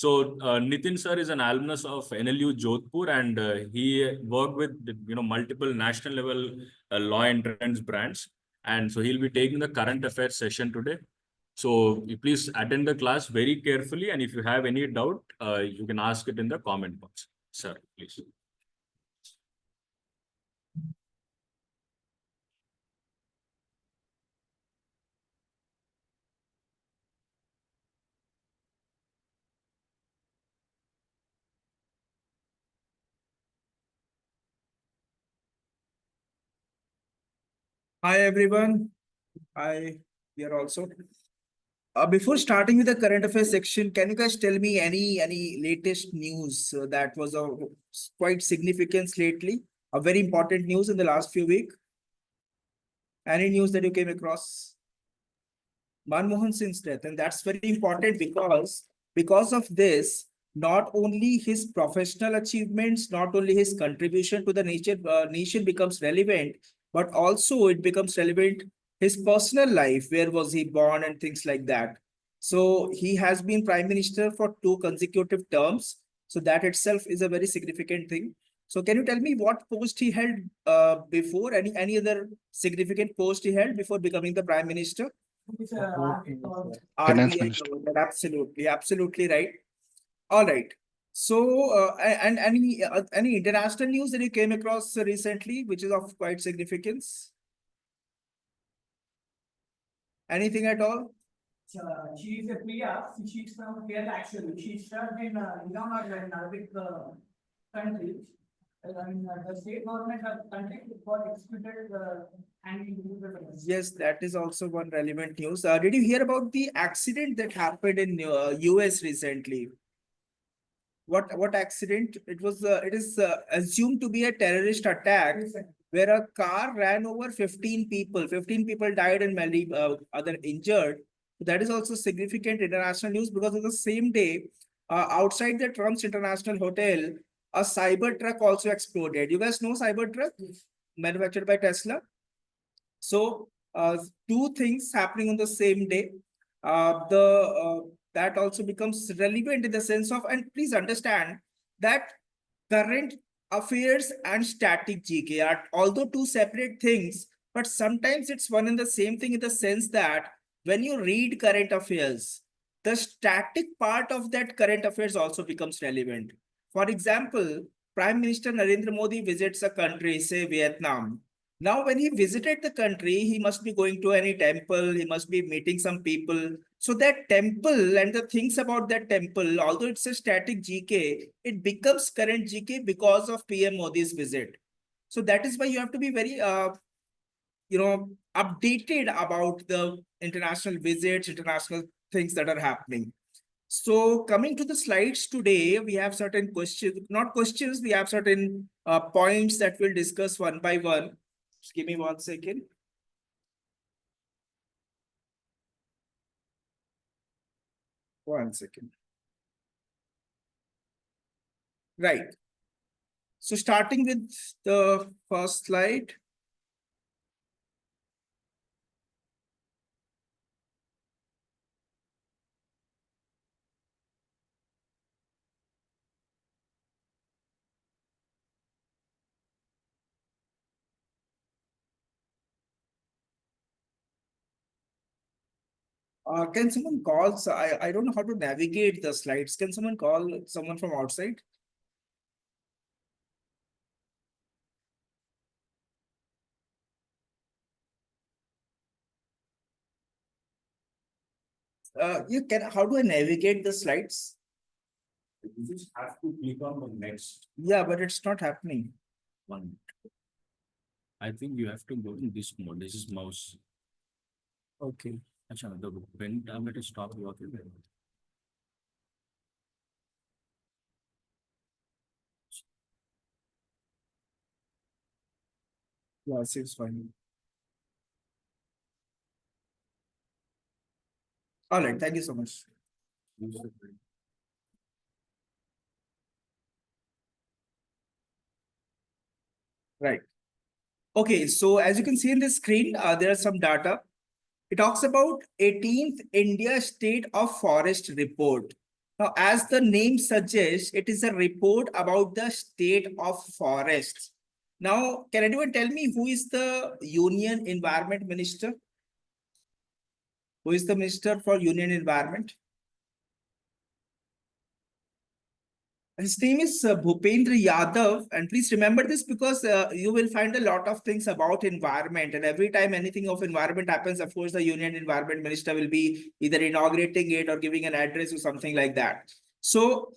So Nitin sir is an alumnus of NLU Jodhpur, and he worked with multiple national level law and trends brands, and so he'll be taking the current affairs session today. So you please attend the class very carefully, and if you have any doubt, you can ask it in the comment box. Sir, please. Hi everyone. Hi, here also. Before starting with the current affairs section, can you guys tell me any latest news that was of quite significance lately? A very important news in the last few weeks. Any news that you came across? Manmohan Singh's death, and that's very important because of this, not only his professional achievements, not only his contribution to the nation becomes relevant, but also it becomes relevant his personal life, where was he born and things like that. So he has been prime minister for 2 consecutive terms. So that itself is a very significant thing. So can you tell me what post he held before? Any other significant post he held before becoming the prime minister? Finance RBI Minister. governor, absolutely right. All right. So, and any international news that you came across recently, which is of quite significance? Anything at all? She is a Priya. She's from Kerala actually. She studied in Iran or in Arabic countries. The state government has conducted for executed and Yes, that is also one relevant news. Did you hear about the accident that happened in US recently? What accident? It is assumed to be a terrorist attack where a car ran over 15 people. 15 people died and many other injured. That is also significant international news because of the same day, outside the Trump's International Hotel, a cyber truck also exploded. You guys know cyber truck manufactured by Tesla? So two things happening on the same day. That also becomes relevant in the sense of, and please understand that current affairs and static GK are although two separate things, but sometimes it's one and the same thing in the sense that when you read current affairs, the static part of that current affairs also becomes relevant. For example, Prime Minister Narendra Modi visits a country, say Vietnam. Now, when he visited the country, he must be going to any temple, he must be meeting some people. So that temple and the things about that temple, although it's a static GK, it becomes current GK because of PM Modi's visit. So that is why you have to be very, updated about the international visits, international things that are happening. So coming to the slides today, we have certain questions, not questions, we have certain points that we'll discuss one by one. Just give me 1 second. One second. Right. So starting with the first slide. Can someone call? So I don't know how to navigate the slides. Can someone call someone from outside? You can. How do I navigate the slides? You just have to click on the next Yeah, but it's not happening. one. I think you have to go in this mode. This is mouse. Okay. Achha, the pen tablet is stop working. Yeah, seems fine. All right. Thank you so much. Right. Okay, so as you can see in the screen, there are some data. It talks about 18th India State of Forest Report. Now, as the name suggests, it is a report about the state of forests. Now, can anyone tell me who is the Union Environment Minister? Who is the Minister for Union Environment? His name is Bhupendra Yadav, and please remember this because you will find a lot of things about environment, and every time anything of environment happens, of course, the Union Environment Minister will be either inaugurating it or giving an address or something like that. So,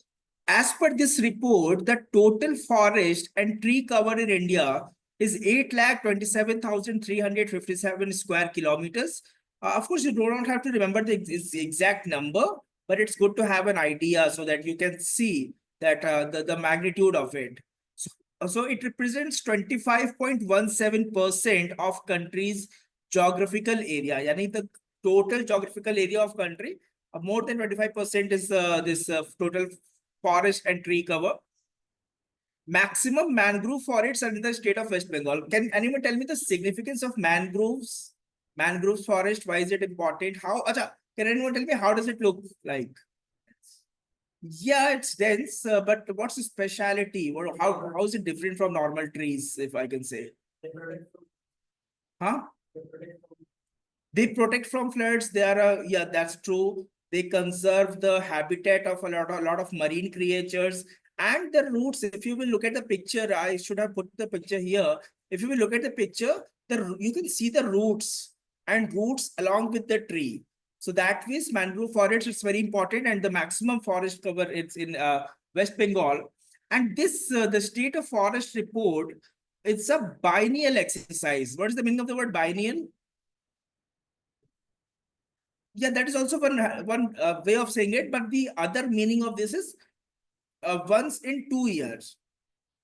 as per this report, the total forest and tree cover in India is 8,27,357 square kilometers. Of course, you do not have to remember the exact number, but it's good to have an idea so that you can see that the magnitude of it. So it represents 25.17% of country's geographical area. Yani the total geographical area of country, more than 25% is this total forest and tree cover. Maximum mangrove forests are in the state of West Bengal. Can anyone tell me the significance of mangroves? Mangroves forest, why is it important? Can anyone tell me how does it look like? Yeah, it's dense, but what's the speciality? How is it different from normal trees, if I can say? Huh? They protect from floods. They are, yeah, that's true. They conserve the habitat of a lot of marine creatures and the roots. If you will look at the picture, I should have put the picture here. If you will look at the picture, you can see the roots and roots along with the tree. So that means mangrove forest is very important, and the maximum forest cover it's in West Bengal. And this the state of forest report, it's a biennial exercise. What is the meaning of the word biennial? Yeah, that is also one way of saying it, but the other meaning of this is once in 2 years.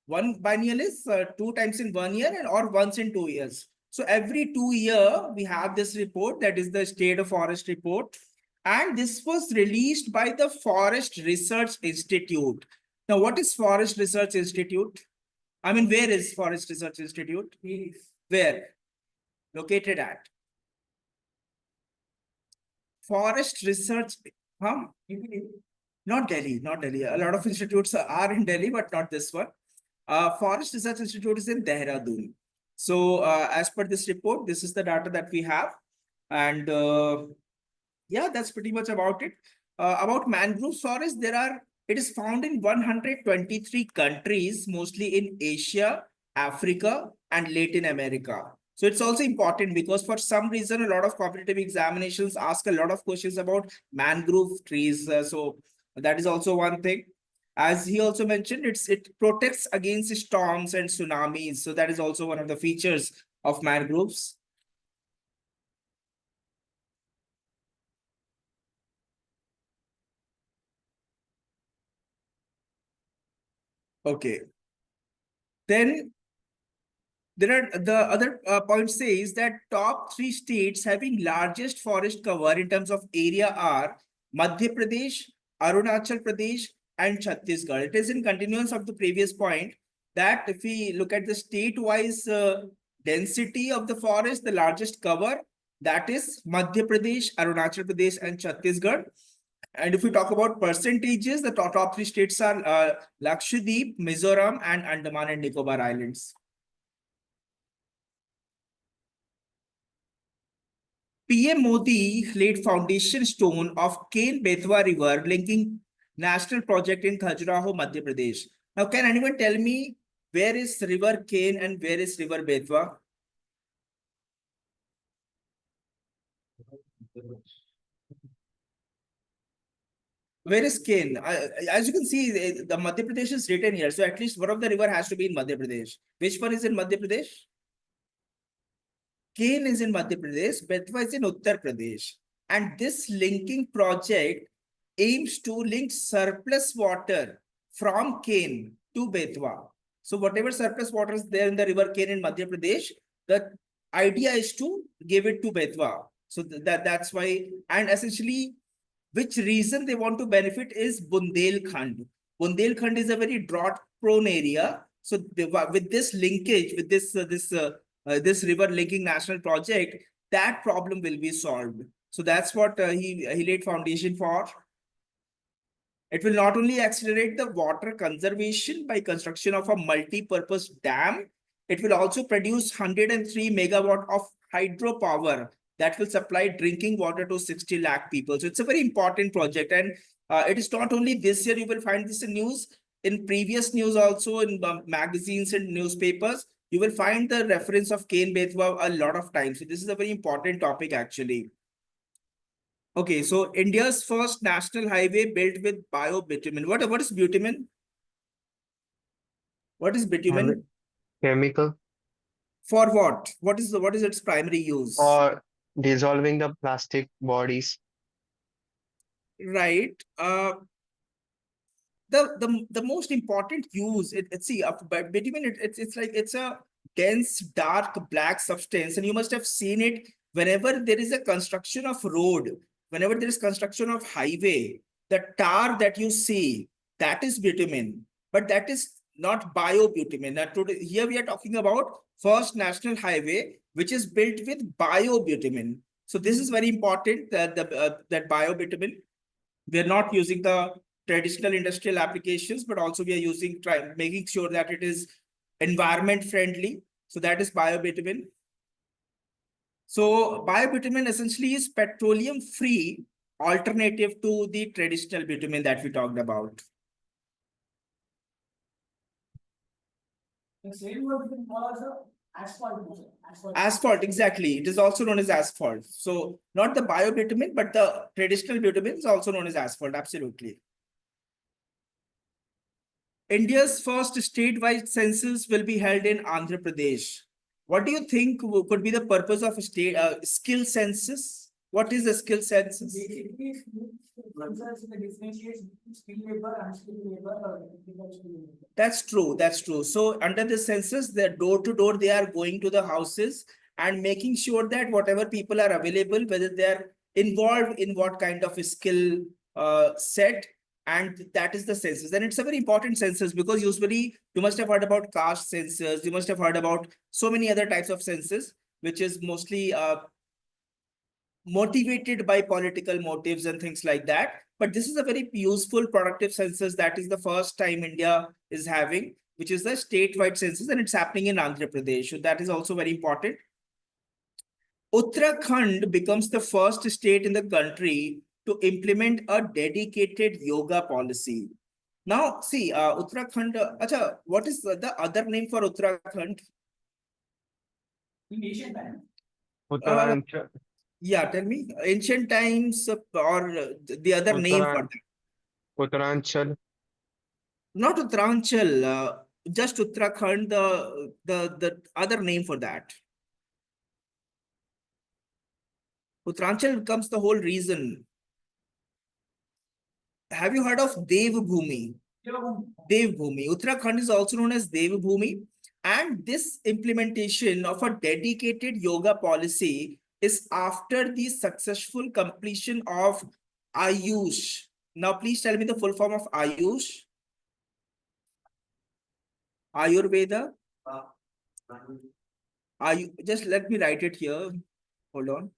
One biennial is 2 times in 1 year or once in 2 years. So every 2 years, we have this report, that is the State of Forest Report. And this was released by the Forest Research Institute. Now, what is Forest Research Institute? I mean, where is Forest Research Institute? Where? Located at? Forest Research, huh? Not Delhi, not Delhi. A lot of institutes are in Delhi, but not this one. Forest Research Institute is in Dehradun. So as per this report, this is the data that we have. And yeah, that's pretty much about it. About mangrove forest, it is found in 123 countries, mostly in Asia, Africa, and Latin America. So it's also important because for some reason, a lot of competitive examinations ask a lot of questions about mangrove trees. So that is also one thing. As he also mentioned, it protects against storms and tsunamis. So that is also one of the features of mangroves. Okay. Then there are the other point says that top 3 states having largest forest cover in terms of area are Madhya Pradesh, Arunachal Pradesh, and Chhattisgarh. It is in continuance of the previous point that if we look at the state-wise density of the forest, the largest cover, that is Madhya Pradesh, Arunachal Pradesh, and Chhattisgarh. And if we talk about percentages, the top 3 states are Lakshadweep, Mizoram, and Andaman and Nicobar Islands. PM Modi laid foundation stone of Ken-Betwa River linking national project in Khajuraho, Madhya Pradesh. Now, can anyone tell me where is River Ken and where is River Betwa? Where is Ken? As you can see, the Madhya Pradesh is written here. So at least one of the river has to be in Madhya Pradesh. Which one is in Madhya Pradesh? Ken is in Madhya Pradesh, Betwa is in Uttar Pradesh. And this linking project aims to link surplus water from Ken to Betwa. So whatever surplus water is there in the river Ken in Madhya Pradesh, the idea is to give it to Betwa. So that's why, and essentially, which reason they want to benefit is Bundelkhand. Bundelkhand is a very drought-prone area. So with this linkage, with this river linking national project, that problem will be solved. So that's what he laid foundation for. It will not only accelerate the water conservation by construction of a multi-purpose dam, it will also produce 103 megawatt of hydropower that will supply drinking water to 60 lakh people. So it's a very important project. And it is not only this year, you will find this in news, in previous news also, in magazines and newspapers, you will find the reference of Ken Betwa a lot of times. So this is a very important topic actually. Okay, so India's first national highway built with bio-bitumen. What is bitumen? What is bitumen? Chemical For what? What is its primary use? or dissolving the plastic bodies. Right. The most important use see bitumen it's like it's a dense dark black substance, and you must have seen it whenever there is a construction of road, whenever there is construction of highway, the tar that you see, that is bitumen, but that is not biobitumen. Now today here we are talking about first national highway which is built with biobitumen. So this is very important, that biobitumen, we are not using the traditional industrial applications, but also we are using making sure that it is environment friendly. So that is biobitumen. So biobitumen essentially is petroleum free alternative to the traditional bitumen that we talked about. The same word we can call also asphalt also. Asphalt, exactly. It is also known as asphalt. So not the biobitumen, but the traditional bitumen is also known as asphalt. Absolutely. India's first statewide census will be held in Andhra Pradesh. What do you think could be the purpose of a state skill census? What is a skill census? Basically, the differentiates skilled labor, unskilled labor, or agricultural labor. That's true. That's true. So under the census, they're door to door, they are going to the houses and making sure that whatever people are available, whether they're involved in what kind of a skill set, and that is the census. And it's a very important census because usually you must have heard about caste census, you must have heard about so many other types of census, which is mostly motivated by political motives and things like that. But this is a very useful productive census that is the first time India is having, which is the statewide census, and it's happening in Andhra Pradesh. So that is also very important. Uttarakhand becomes the first state in the country to implement a dedicated yoga policy. Now, see, Uttarakhand, acha, what is the other name for Uttarakhand? In ancient time, Uttaranchal, Yeah, tell me. Ancient times or the other name for Uttaran, that. Uttaranchal, Not Uttaranchal, just Uttarakhand, the other name for that. Uttaranchal becomes the whole reason. Have you heard of Devbhoomi? Devbhoomi. Uttarakhand is also known as Devbhoomi. And this implementation of a dedicated yoga policy is after the successful completion of Ayush. Now, please tell me the full form of Ayush. Ayurveda. Just let me write it here. Hold on.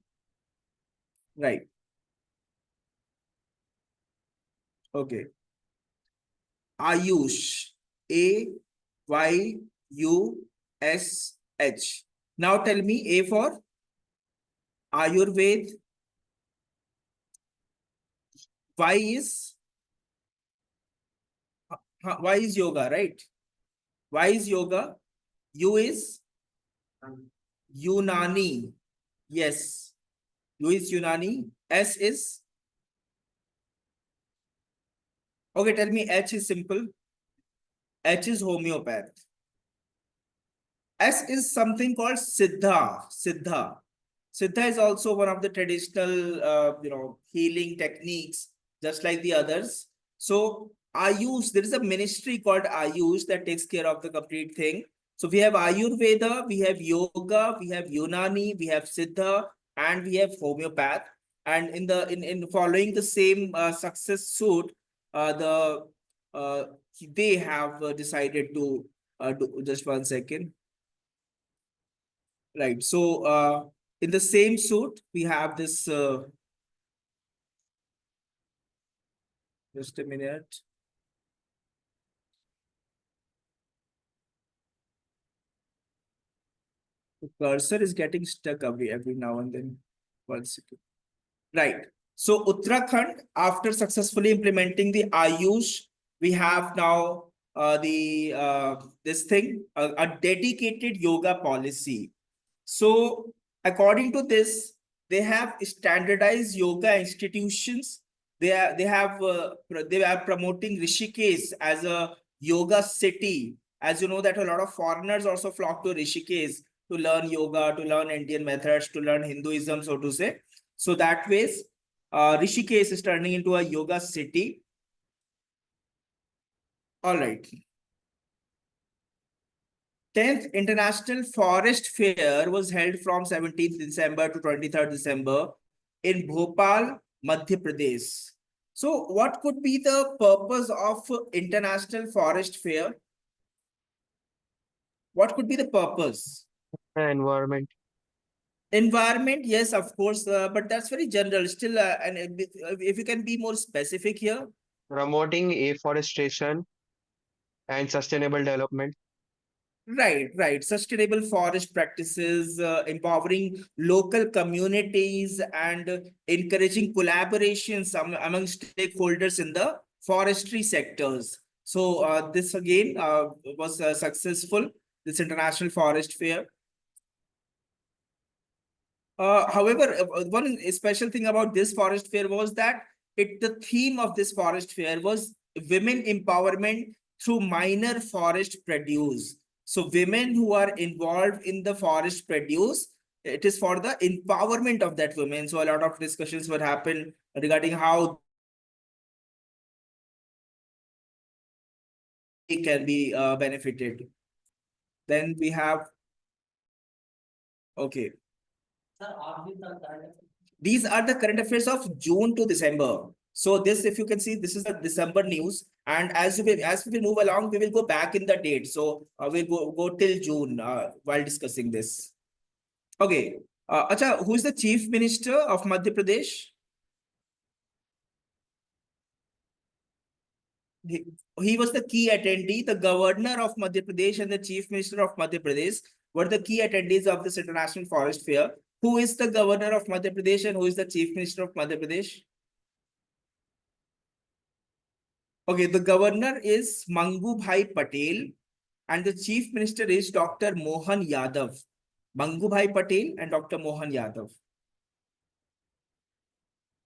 Right. Okay. Ayush. Ayush. Now tell me A for Ayurved. Y is yoga, right? Y is yoga. U is Unani. Yes. U is Unani. S is. Okay, tell me H is simple. H is homeopath. S is something called Siddha. Siddha. Siddha is also one of the traditional, healing techniques, just like the others. So Ayush, there is a ministry called Ayush that takes care of the complete thing. So we have Ayurveda, we have yoga, we have Unani, we have Siddha, and we have homeopath. And in following the same success suit, they have decided to do just 1 second. Right. So in the same suit, we have this Just a minute. The cursor is getting stuck every now and then. 1 second. Right. So Uttarakhand, after successfully implementing the Ayush, we have now the this thing, a dedicated yoga policy. So according to this, they have standardized yoga institutions. They are promoting Rishikesh as a yoga city. As you know that a lot of foreigners also flock to Rishikesh to learn yoga, to learn Indian methods, to learn Hinduism, so to say. So that ways, Rishikesh is turning into a yoga city. All right. 10th International Forest Fair was held from 17th December to 23rd December in Bhopal, Madhya Pradesh. So what could be the purpose of International Forest Fair? What could be the purpose? Environment. Environment, yes, of course, but that's very general. Still, and if you can be more specific here. Promoting afforestation and sustainable development. Right. Sustainable forest practices, empowering local communities and encouraging collaborations among stakeholders in the forestry sectors. So this again was successful, this International Forest Fair. However, one special thing about this forest fair was that the theme of this forest fair was women empowerment through minor forest produce. So women who are involved in the forest produce, it is for the empowerment of that women. So a lot of discussions were happened regarding how they can be benefited. Then we have, okay. These are the current affairs of June to December. So this, if you can see, this is the December news. And as we move along, we will go back in the date. So we'll go till June while discussing this. Okay. Acha, who is the Chief Minister of Madhya Pradesh? He was the key attendee. The Governor of Madhya Pradesh and the Chief Minister of Madhya Pradesh were the key attendees of this International Forest Fair. Who is the Governor of Madhya Pradesh and who is the Chief Minister of Madhya Pradesh? Okay, the Governor is Mangu Bhai Patel and the Chief Minister is Dr. Mohan Yadav. Mangu Bhai Patel and Dr. Mohan Yadav.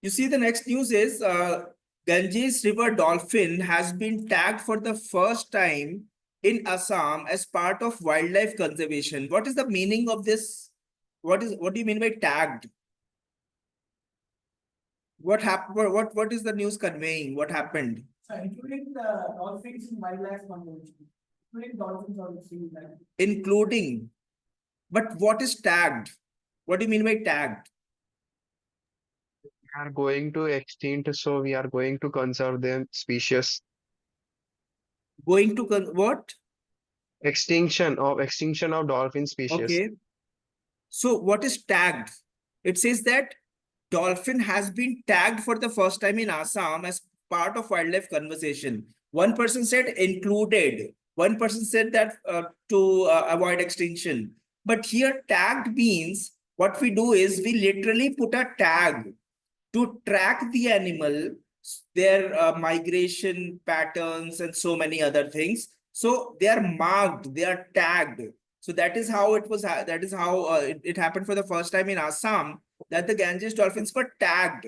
You see, the next news is Ganges River dolphin has been tagged for the first time in Assam as part of wildlife conservation. What is the meaning of this? What do you mean by tagged? What happened? What is the news conveying? What happened? So including the dolphins in wildlife conservation, including dolphins or the sea life. Including, but what is tagged? What do you mean by tagged? Are going to extinct, so we are going to conserve them species. Going to what? Extinction of dolphin species. Okay. So what is tagged? It says that dolphin has been tagged for the first time in Assam as part of wildlife conservation. One person said included. One person said that to avoid extinction. But here tagged means what we do is we literally put a tag to track the animal, their migration patterns and so many other things. So they are marked, they are tagged. So that is how it was. That is how it happened for the first time in Assam, that the Ganges dolphins were tagged.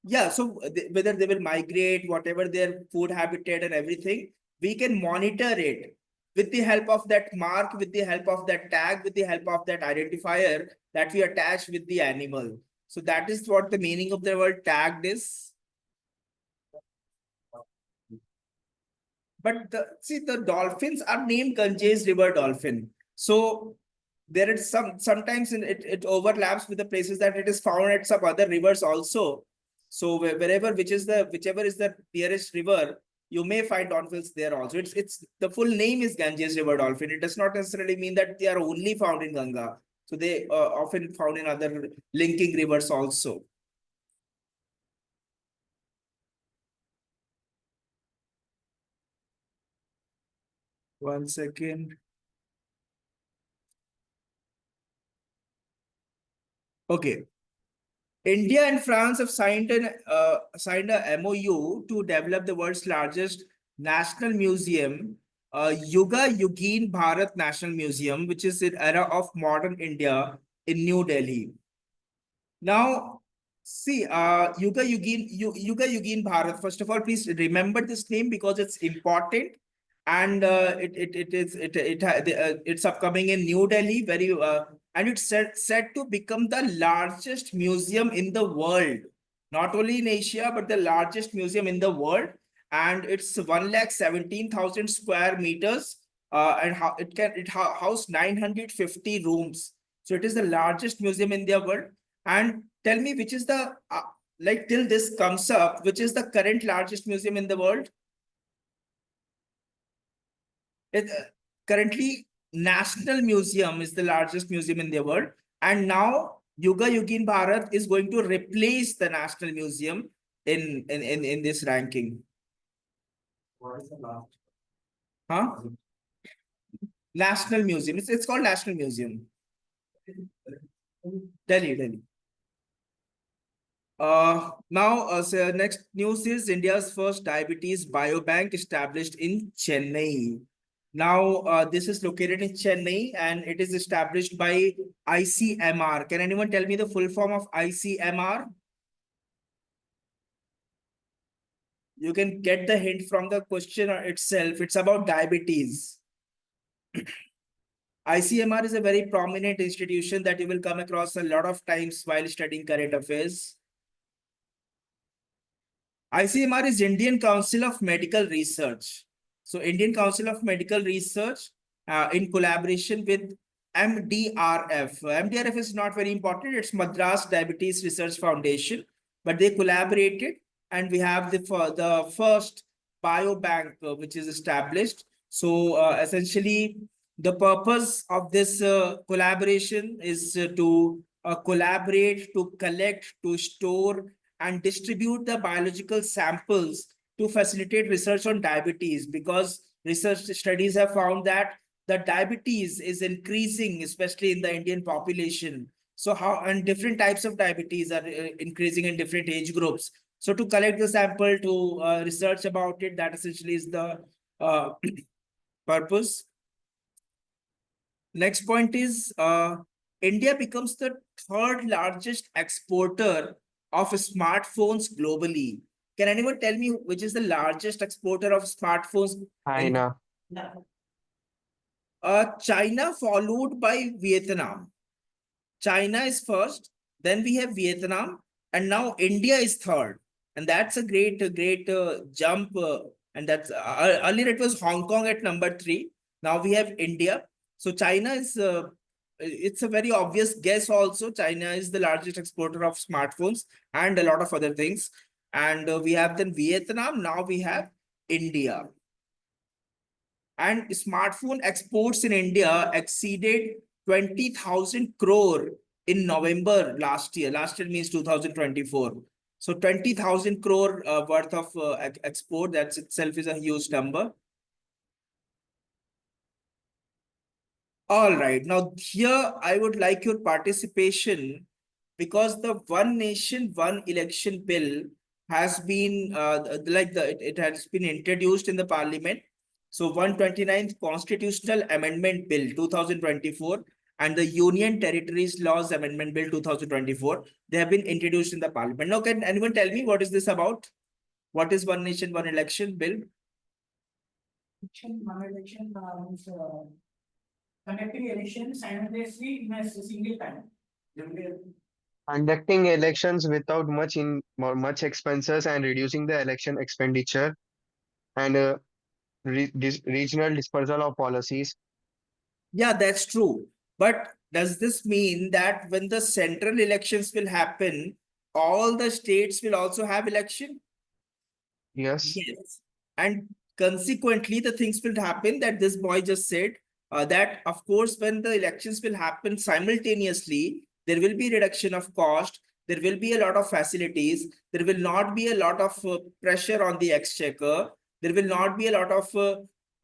Yeah, so whether they will migrate, whatever their food habitat and everything, we can monitor it with the help of that mark, with the help of that tag, with the help of that identifier that we attach with the animal. So that is what the meaning of the word tagged is. But see, the dolphins are named Ganges River dolphin. So there is sometimes it overlaps with the places that it is found at some other rivers also. So whichever is the nearest river, you may find dolphins there also. It's the full name is Ganges River dolphin. It does not necessarily mean that they are only found in Ganga. So they often found in other linking rivers also. One second. Okay. India and France have signed a MOU to develop the world's largest national museum, Yuga Yugin Bharat National Museum, which is an era of modern India in New Delhi. Now, see, Yuga Yugin Bharat. First of all, please remember this name because it's important, and it's upcoming in New Delhi. And it's set to become the largest museum in the world, not only in Asia but the largest museum in the world. And it's 1,17,000 square meters. And how it house 950 rooms. So it is the largest museum in the world. And tell me, which is the like till this comes up, which is the current largest museum in the world? Currently, National Museum is the largest museum in the world, and now Yuga Yugin Bharat is going to replace the National Museum in this ranking. What is the last? Huh? National Museum. It's called National Museum. Delhi. So next news is India's first diabetes biobank established in Chennai. Now, this is located in Chennai and it is established by ICMR. Can anyone tell me the full form of ICMR? You can get the hint from the question itself. It's about diabetes. ICMR is a very prominent institution that you will come across a lot of times while studying current affairs. ICMR is Indian Council of Medical Research. So Indian Council of Medical Research in collaboration with MDRF. MDRF is not very important. It's Madras Diabetes Research Foundation, but they collaborated and we have the first biobank which is established. So essentially the purpose of this collaboration is to collaborate, to collect, to store and distribute the biological samples to facilitate research on diabetes, because research studies have found that the diabetes is increasing, especially in the Indian population. So and different types of diabetes are increasing in different age groups. So to collect the sample, to research about it, that essentially is the purpose. Next point is India becomes the third largest exporter of smartphones globally. Can anyone tell me which is the largest exporter of smartphones? China. China followed by Vietnam. China is first, then we have Vietnam, and now India is third. And that's a great jump. And that's earlier it was Hong Kong at number 3. Now we have India. So China is, it's a very obvious guess also. China is the largest exporter of smartphones and a lot of other things. And we have then Vietnam, now we have India. And smartphone exports in India exceeded 20,000 crore in November last year. Last year means 2024. So 20,000 crore worth of export, that itself is a huge number. All right, now here I would like your participation because the One Nation, One Election bill has been it has been introduced in the parliament. So 129th Constitutional Amendment Bill 2024 and the Union Territories Laws Amendment Bill 2024, they have been introduced in the parliament. Now, can anyone tell me what is this about? What is One Nation, One Election bill? One election means conducting elections simultaneously in a single time. Conducting elections without much expenses and reducing the election expenditure and regional dispersal of policies. Yeah, that's true. But does this mean that when the central elections will happen, all the states will also have election? Yes. Yes. And consequently, the things will happen that this boy just said, that of course, when the elections will happen simultaneously, there will be reduction of cost, there will be a lot of facilities, there will not be a lot of pressure on the exchequer, there will not be a lot of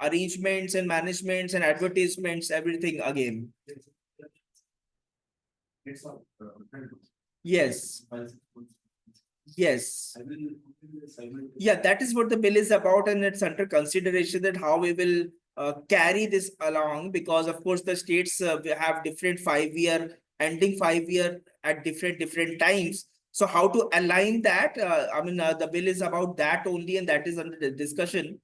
arrangements and managements and advertisements, everything again. Yes. Yes. Yeah, that is what the bill is about, and it's under consideration that how we will carry this along, because of course the states have different 5-year, ending 5-year at different times. So how to align that? The bill is about that only, and that is under the discussion.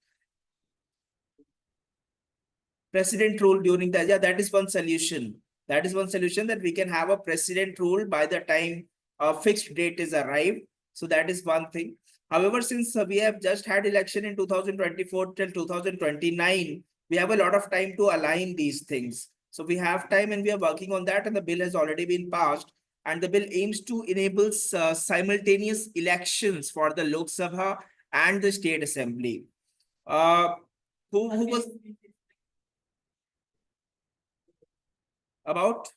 President rule during that, yeah, that is one solution. That is one solution, that we can have a president rule by the time a fixed date is arrived. So that is one thing. However, since we have just had election in 2024 till 2029, we have a lot of time to align these things. So we have time and we are working on that, and the bill has already been passed. And the bill aims to enable simultaneous elections for the Lok Sabha and the State Assembly. Who was about?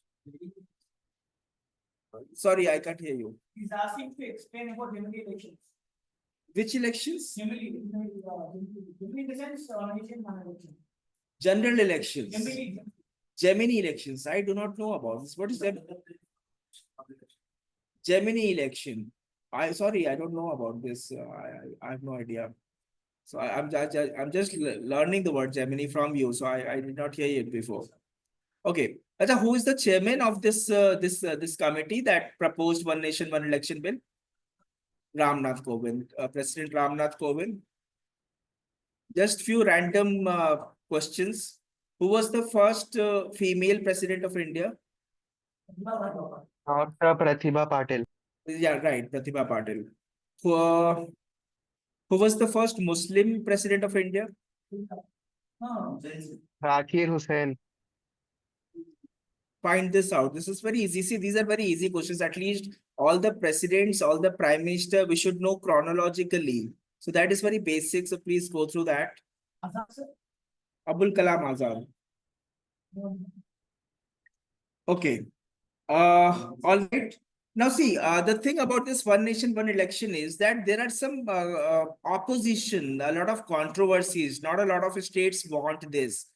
Sorry, I can't hear you. He's asking to explain about general elections. Which elections? Generally, in the sense, nation election. General elections. Generally, Gemini elections. I do not know about this. What is that? Gemini election. Sorry, I don't know about this. I have no idea. So I'm just learning the word Gemini from you. So I did not hear it before. Okay. Acha, who is the chairman of this committee that proposed One Nation, One Election bill? Ramnath Kovind, President Ramnath Kovind. Just few random questions. Who was the first female president of India? Dr. Pratibha Patil. Yeah, right, Pratibha Patil. Who was the first Muslim president of India? Zakir Hussain. Find this out. This is very easy. See, these are very easy questions. At least all the presidents, all the prime minister, we should know chronologically. So that is very basic. So please go through that. Abul Kalam Azad. Okay. All right. Now see, the thing about this One Nation, One Election is that there are some opposition, a lot of controversies. Not a lot of states want this.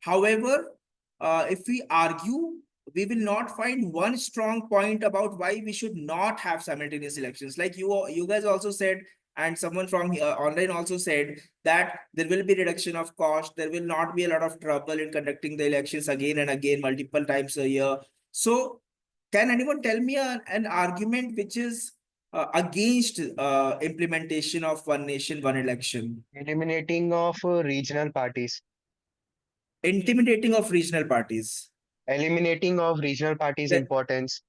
However, if we argue, we will not find one strong point about why we should not have simultaneous elections. Like you guys also said, and someone from online also said that there will be reduction of cost. There will not be a lot of trouble in conducting the elections again and again, multiple times a year. So can anyone tell me an argument which is against implementation of One Nation, One Election? Eliminating of regional parties. Intimidating of regional parties. Eliminating of regional parties' That- importance.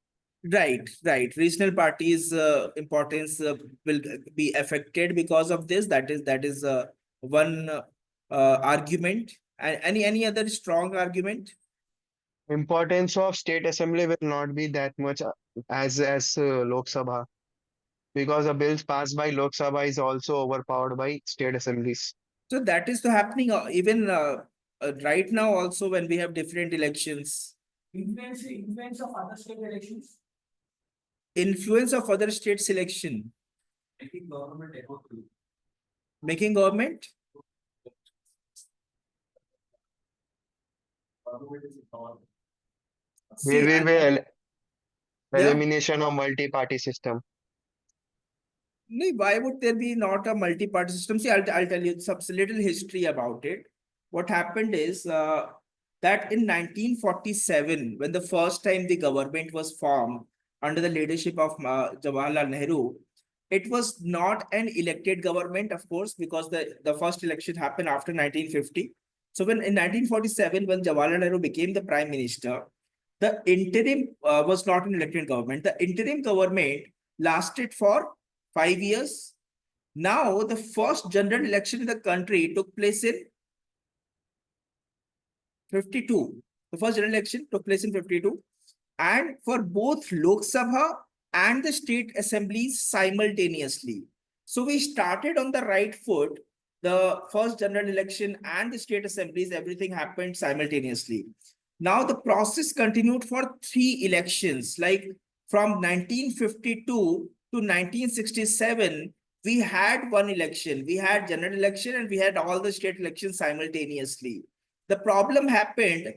Right. Regional parties' importance will be affected because of this. That is one argument. And any other strong argument? Importance of state assembly will not be that much as Lok Sabha, because the bills passed by Lok Sabha is also overpowered by state assemblies. So that is happening even right now also when we have different elections. influence of other state elections. Influence of other states' election. Making government? See, There will be yeah. elimination of multi-party system. No, why would there be not a multi-party system? See, I'll tell you some little history about it. What happened is that in 1947, when the first time the government was formed under the leadership of Jawaharlal Nehru, it was not an elected government, of course, because the first election happened after 1950. So when in 1947, when Jawaharlal Nehru became the prime minister, the interim was not an elected government. The interim government lasted for 5 years. Now, the first general election in the country took place in 52. The first general election took place in 52. And for both Lok Sabha and the state assemblies simultaneously. So we started on the right foot the first general election and the state assemblies, everything happened simultaneously. Now the process continued for 3 elections, like from 1952 to 1967, we had one election. We had general election and we had all the state elections simultaneously. The problem happened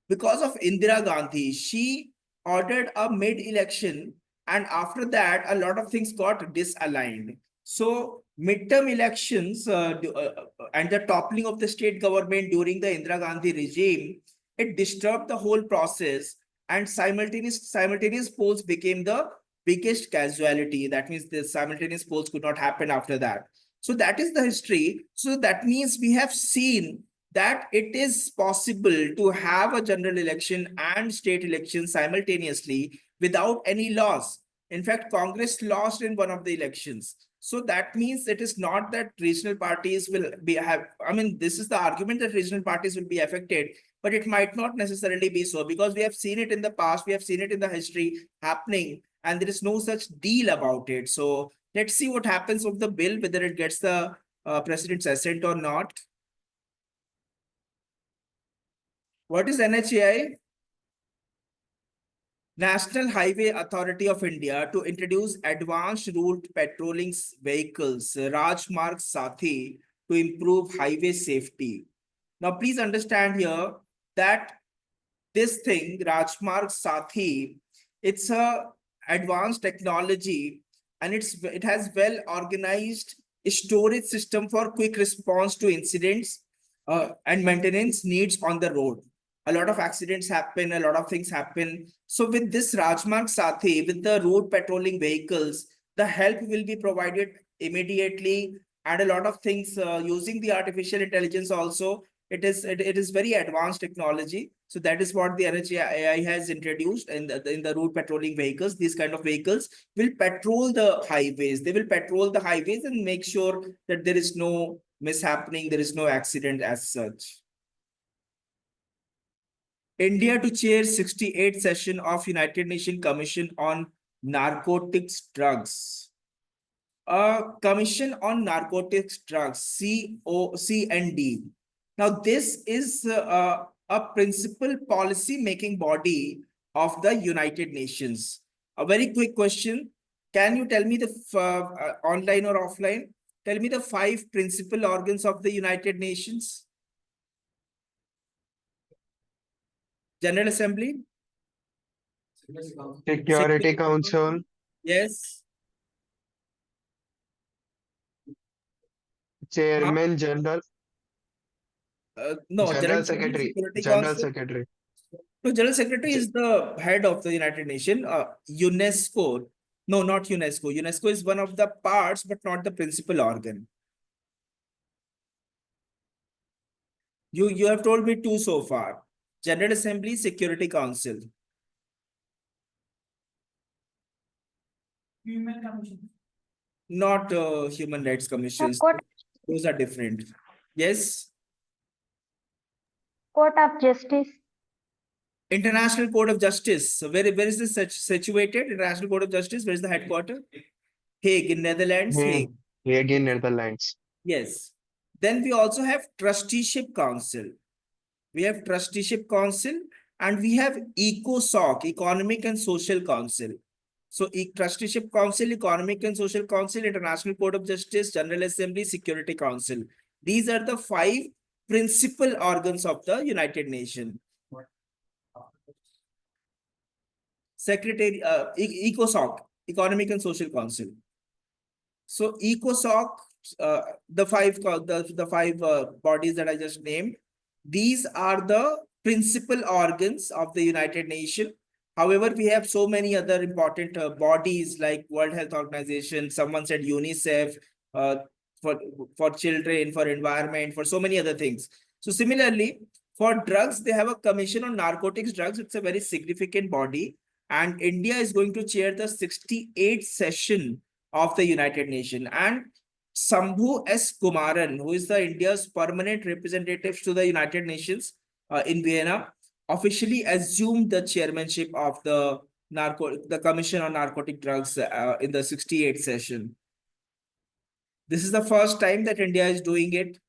because of Indira Gandhi. She ordered a mid-election, and after that, a lot of things got disaligned. So midterm elections and the toppling of the state government during the Indira Gandhi regime, it disturbed the whole process, and simultaneous polls became the biggest casualty. That means the simultaneous polls could not happen after that. So that is the history. So that means we have seen that it is possible to have a general election and state election simultaneously without any loss. In fact, Congress lost in one of the elections. So that means it is not that regional parties will be this is the argument that regional parties will be affected, but it might not necessarily be so, because we have seen it in the past, we have seen it in the history happening, and there is no such deal about it. So let's see what happens with the bill, whether it gets the president's assent or not. What is NHAI? National Highway Authority of India to introduce advanced route patrolling vehicles, Rajmarg Sathi, to improve highway safety. Now, please understand here that this thing, Rajmarg Sathi, it's a advanced technology, and it has well organized storage system for quick response to incidents and maintenance needs on the road. A lot of accidents happen, a lot of things happen. So with this Rajmarg Sathi, with the road patrolling vehicles, the help will be provided immediately, and a lot of things using the artificial intelligence also. It is very advanced technology. So that is what the NHAI has introduced in the road patrolling vehicles. These kind of vehicles will patrol the highways. They will patrol the highways and make sure that there is no mishappening, there is no accident as such. India to chair 68th session of United Nations Commission on Narcotics Drugs. Commission on Narcotics Drugs, CND. Now, this is a principal policy making body of the United Nations. A very quick question. Can you tell me the online or offline? Tell me the 5 principal organs of the United Nations. General Assembly. Security Council, Yes. Chairman General, No, General General Assembly, Secretary, Security General Council. Secretary. So General Secretary Ch- is the head of the United Nations. UNESCO. No, not UNESCO. UNESCO is one of the parts, but not the principal organ. You have told me 2 so far. General Assembly, Security Council. Human Commission. Not Human Rights Commissions. Those are different. Yes. Court of Justice. International Court of Justice. So where is this situated? International Court of Justice. Where is the headquarters? Hague in Netherlands. Hague. Hague in Netherlands. Yes. Then we also have Trusteeship Council. We have Trusteeship Council, and we have ECOSOC, Economic and Social Council. So Trusteeship Council, Economic and Social Council, International Court of Justice, General Assembly, Security Council. These are the 5 principal organs of the United Nations. Secretary, ECOSOC, Economic and Social Council. So ECOSOC, the 5 bodies that I just named, these are the principal organs of the United Nations. However, we have so many other important bodies like World Health Organization. Someone said UNICEF, for children, for environment, for so many other things. So similarly, for drugs, they have a Commission on Narcotics Drugs. It's a very significant body. And India is going to chair the 68th session of the United Nations. And Sambhu S. Kumaran, who is the India's permanent representative to the United Nations in Vienna, officially assumed the chairmanship of the Commission on Narcotic Drugs in the 68th session. This is the first time that India is doing it.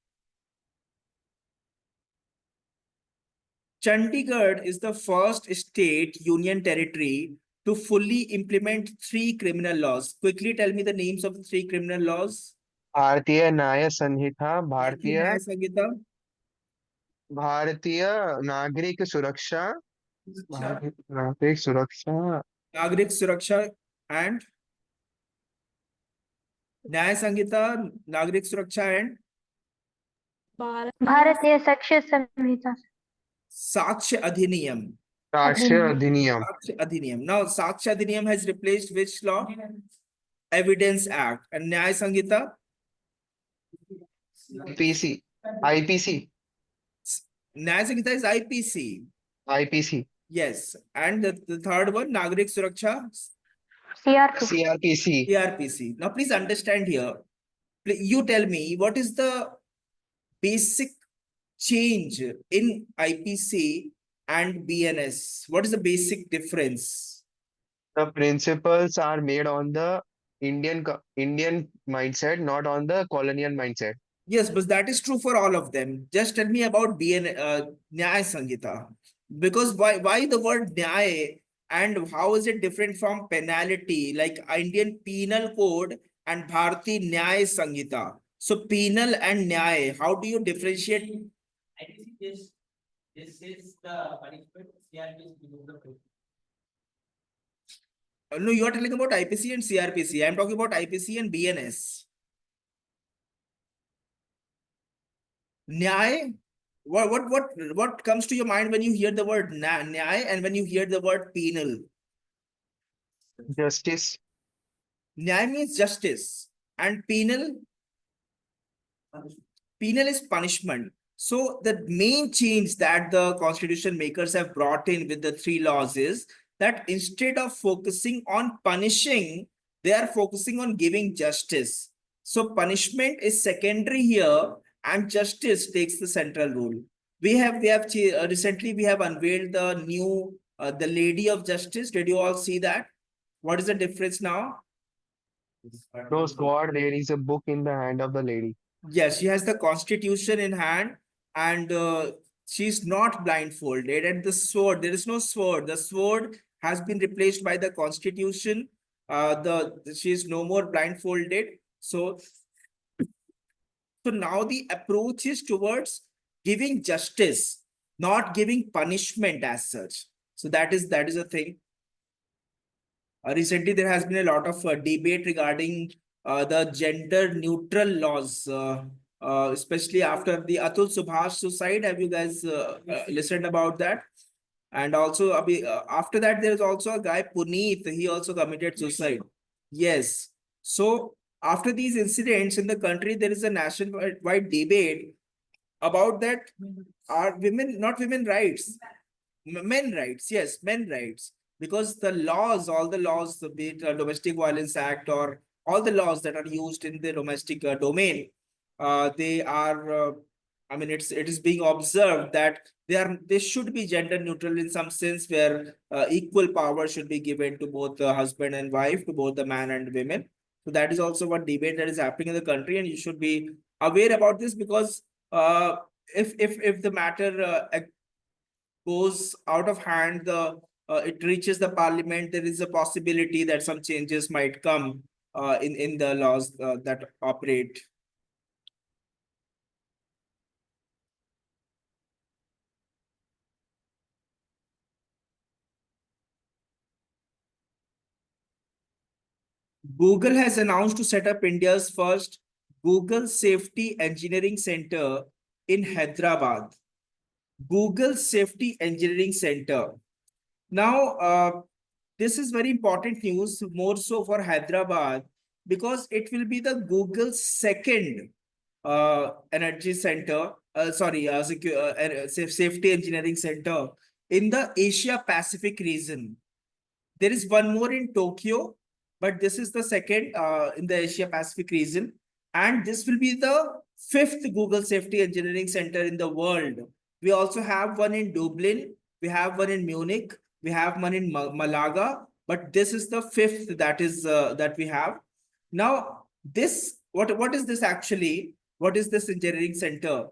Chandigarh is the first state union territory to fully implement 3 criminal laws. Quickly tell me the names of the 3 criminal laws. भारतीय न्याय संहिता, भारतीय न्याय संहिता, भारतीय नागरिक सुरक्षा, भारतीय नागरिक सुरक्षा, नागरिक सुरक्षा and न्याय संहिता, नागरिक सुरक्षा and भारतीय साक्ष्य संहिता साक्ष्य अधिनियम. साक्ष्य अधिनियम, Sakshya Adhiniyam. Now, Sakshya Adhiniyam has replaced which law? Evidence Act. And Nyaya Sanghita? PC, IPC, Nyaya Sanghita is IPC. IPC, Yes. And the third one, Nagrik Suraksha? CRP CrPC. CRPC. Now, please understand here. You tell me, what is the basic change in IPC and BNS? What is the basic difference? The principles are made on the Indian mindset, not on the colonial mindset. Yes, but that is true for all of them. Just tell me about Nyaya Sanghita. Because why the word Nyaya and how is it different from penalty like Indian Penal Code and Bharati Nyaya Sanghita? So penal and Nyaya, how do you differentiate? I think this is the punishment, CRP is below the prison. No, you are telling about IPC and CRPC. I am talking about IPC and BNS. Nyaya, what comes to your mind when you hear the word Nyaya and when you hear the word penal? Justice, Nyaya means justice and penal is punishment. So the main change that the constitution makers have brought in with the 3 laws is that instead of focusing on punishing, they are focusing on giving justice. So punishment is secondary here and justice takes the central role. Recently we have unveiled the new the Lady of Justice. Did you all see that? What is the difference now? knows God, there is a book in the hand of the lady. Yes, she has the constitution in hand and she's not blindfolded. And the sword, there is no sword. The sword has been replaced by the constitution. She is no more blindfolded. So now the approach is towards giving justice, not giving punishment as such. So that is a thing. Recently, there has been a lot of debate regarding the gender neutral laws, especially after the Atul Subhash suicide. Have you guys listened about that? And also, after that, there is also a guy, Puneet. He also committed suicide. Yes. So after these incidents in the country, there is a nationwide debate about that. Are women, not women rights, men rights, yes, men rights, because the laws, all the laws, be it Domestic Violence Act or all the laws that are used in the domestic domain, they are, I mean, it is being observed that they should be gender neutral in some sense, where equal power should be given to both the husband and wife, to both the man and women. So that is also one debate that is happening in the country, and you should be aware about this, because if the matter goes out of hand, it reaches the parliament, there is a possibility that some changes might come in the laws that operate. Google has announced to set up India's first Google Safety Engineering Center in Hyderabad. Google Safety Engineering Center. Now, this is very important news, more so for Hyderabad, because it will be the Google's second energy center, safety engineering center in the Asia Pacific region. There is one more in Tokyo, but this is the second in the Asia Pacific region. And this will be the 5th Google Safety Engineering Center in the world. We also have one in Dublin, we have one in Munich, we have one in Malaga, but this is the 5th that we have. Now, this what is this actually? What is this engineering center?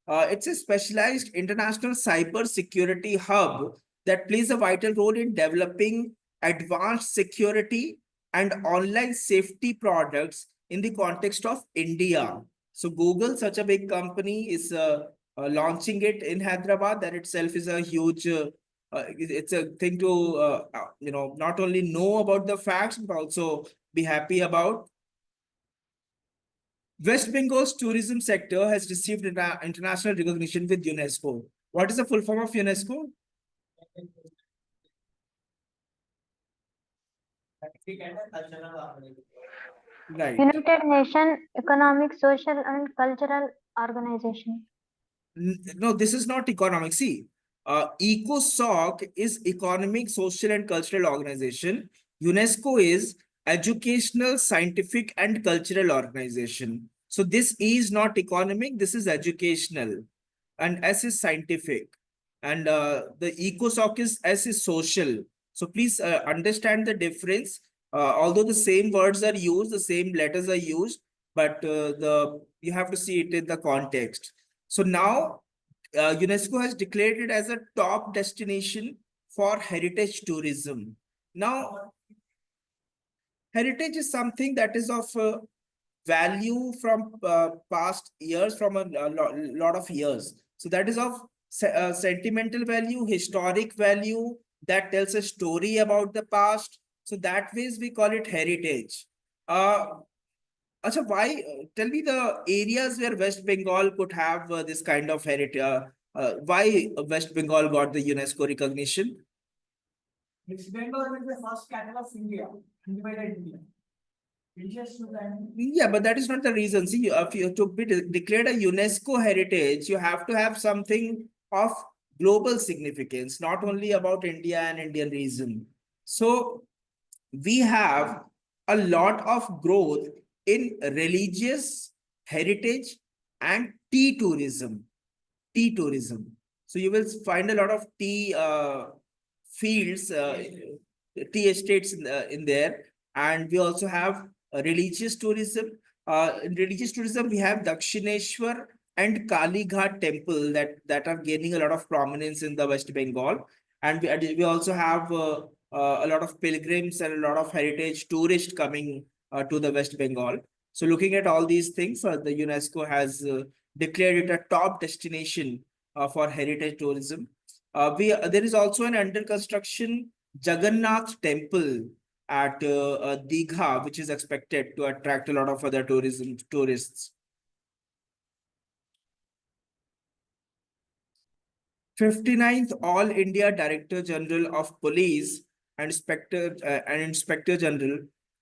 It's a specialized international cyber security hub that plays a vital role in developing advanced security and online safety products in the context of India. So Google, such a big company, is launching it in Hyderabad. That itself is a huge it's a thing to not only know about the facts but also be happy about. West Bengal's tourism sector has received international recognition with UNESCO. What is the full form of UNESCO? Right. United Nations Economic, Social and Cultural Organization. No, this is not economic. See, ECOSOC is economic, social, and cultural organization. UNESCO is educational, scientific, and cultural organization. So this E is not economic. This is educational, and S is scientific, and the ECOSOC is S is social. So please understand the difference. Although the same words are used, the same letters are used, but the you have to see it in the context. So now UNESCO has declared it as a top destination for heritage tourism. Now, heritage is something that is of value from past years, from a lot of years. So that is of sentimental value, historic value, that tells a story about the past. So that ways we call it heritage. Acha, why? Tell me the areas where West Bengal could have this kind of heritage. Why West Bengal got the UNESCO recognition? West Bengal is the first capital of India, independent India. Yeah, but that is not the reason. See, if you to be declared a UNESCO heritage, you have to have something of global significance, not only about India and Indian region. So we have a lot of growth in religious heritage and tea tourism. Tea tourism. So you will find a lot of tea fields, tea estates in there, and we also have religious tourism. In religious tourism, we have Dakshineshwar and Kali Ghat temple that are gaining a lot of prominence in the West Bengal, and we also have a lot of pilgrims and a lot of heritage tourists coming to the West Bengal. So looking at all these things, the UNESCO has declared it a top destination for heritage tourism. There is also an under construction Jagannath temple at Digha, which is expected to attract a lot of other tourists. 59th All India Director General of Police and Inspector General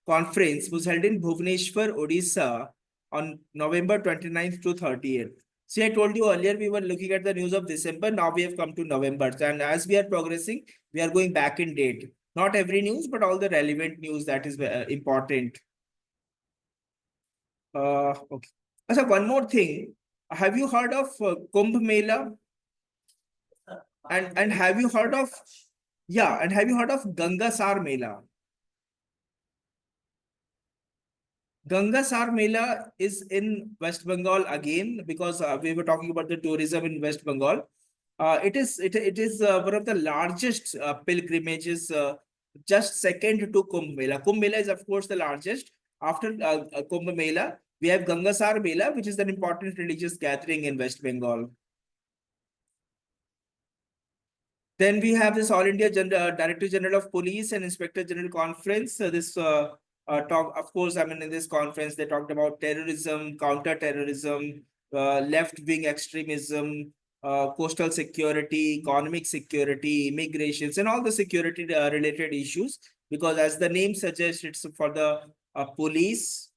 Conference was held in Bhubaneswar, Odisha on November 29th to 30th. See, I told you earlier we were looking at the news of December. Now we have come to November. And as we are progressing, we are going back in date. Not every news, but all the relevant news that is important. Okay. So one more thing. Have you heard of Kumbh Mela? And have you heard of and have you heard of Ganga Sar Mela? Ganga Sar Mela is in West Bengal again, because we were talking about the tourism in West Bengal. It is one of the largest pilgrimages, just second to Kumbh Mela. Kumbh Mela is of course the largest. After Kumbh Mela, we have Ganga Sar Mela, which is an important religious gathering in West Bengal. Then we have this All India Director General of Police and Inspector General Conference. This talk, of course, I mean, in this conference, they talked about terrorism, counter-terrorism, left-wing extremism, coastal security, economic security, immigrations, and all the security related issues. Because as the name suggests, it's for the police.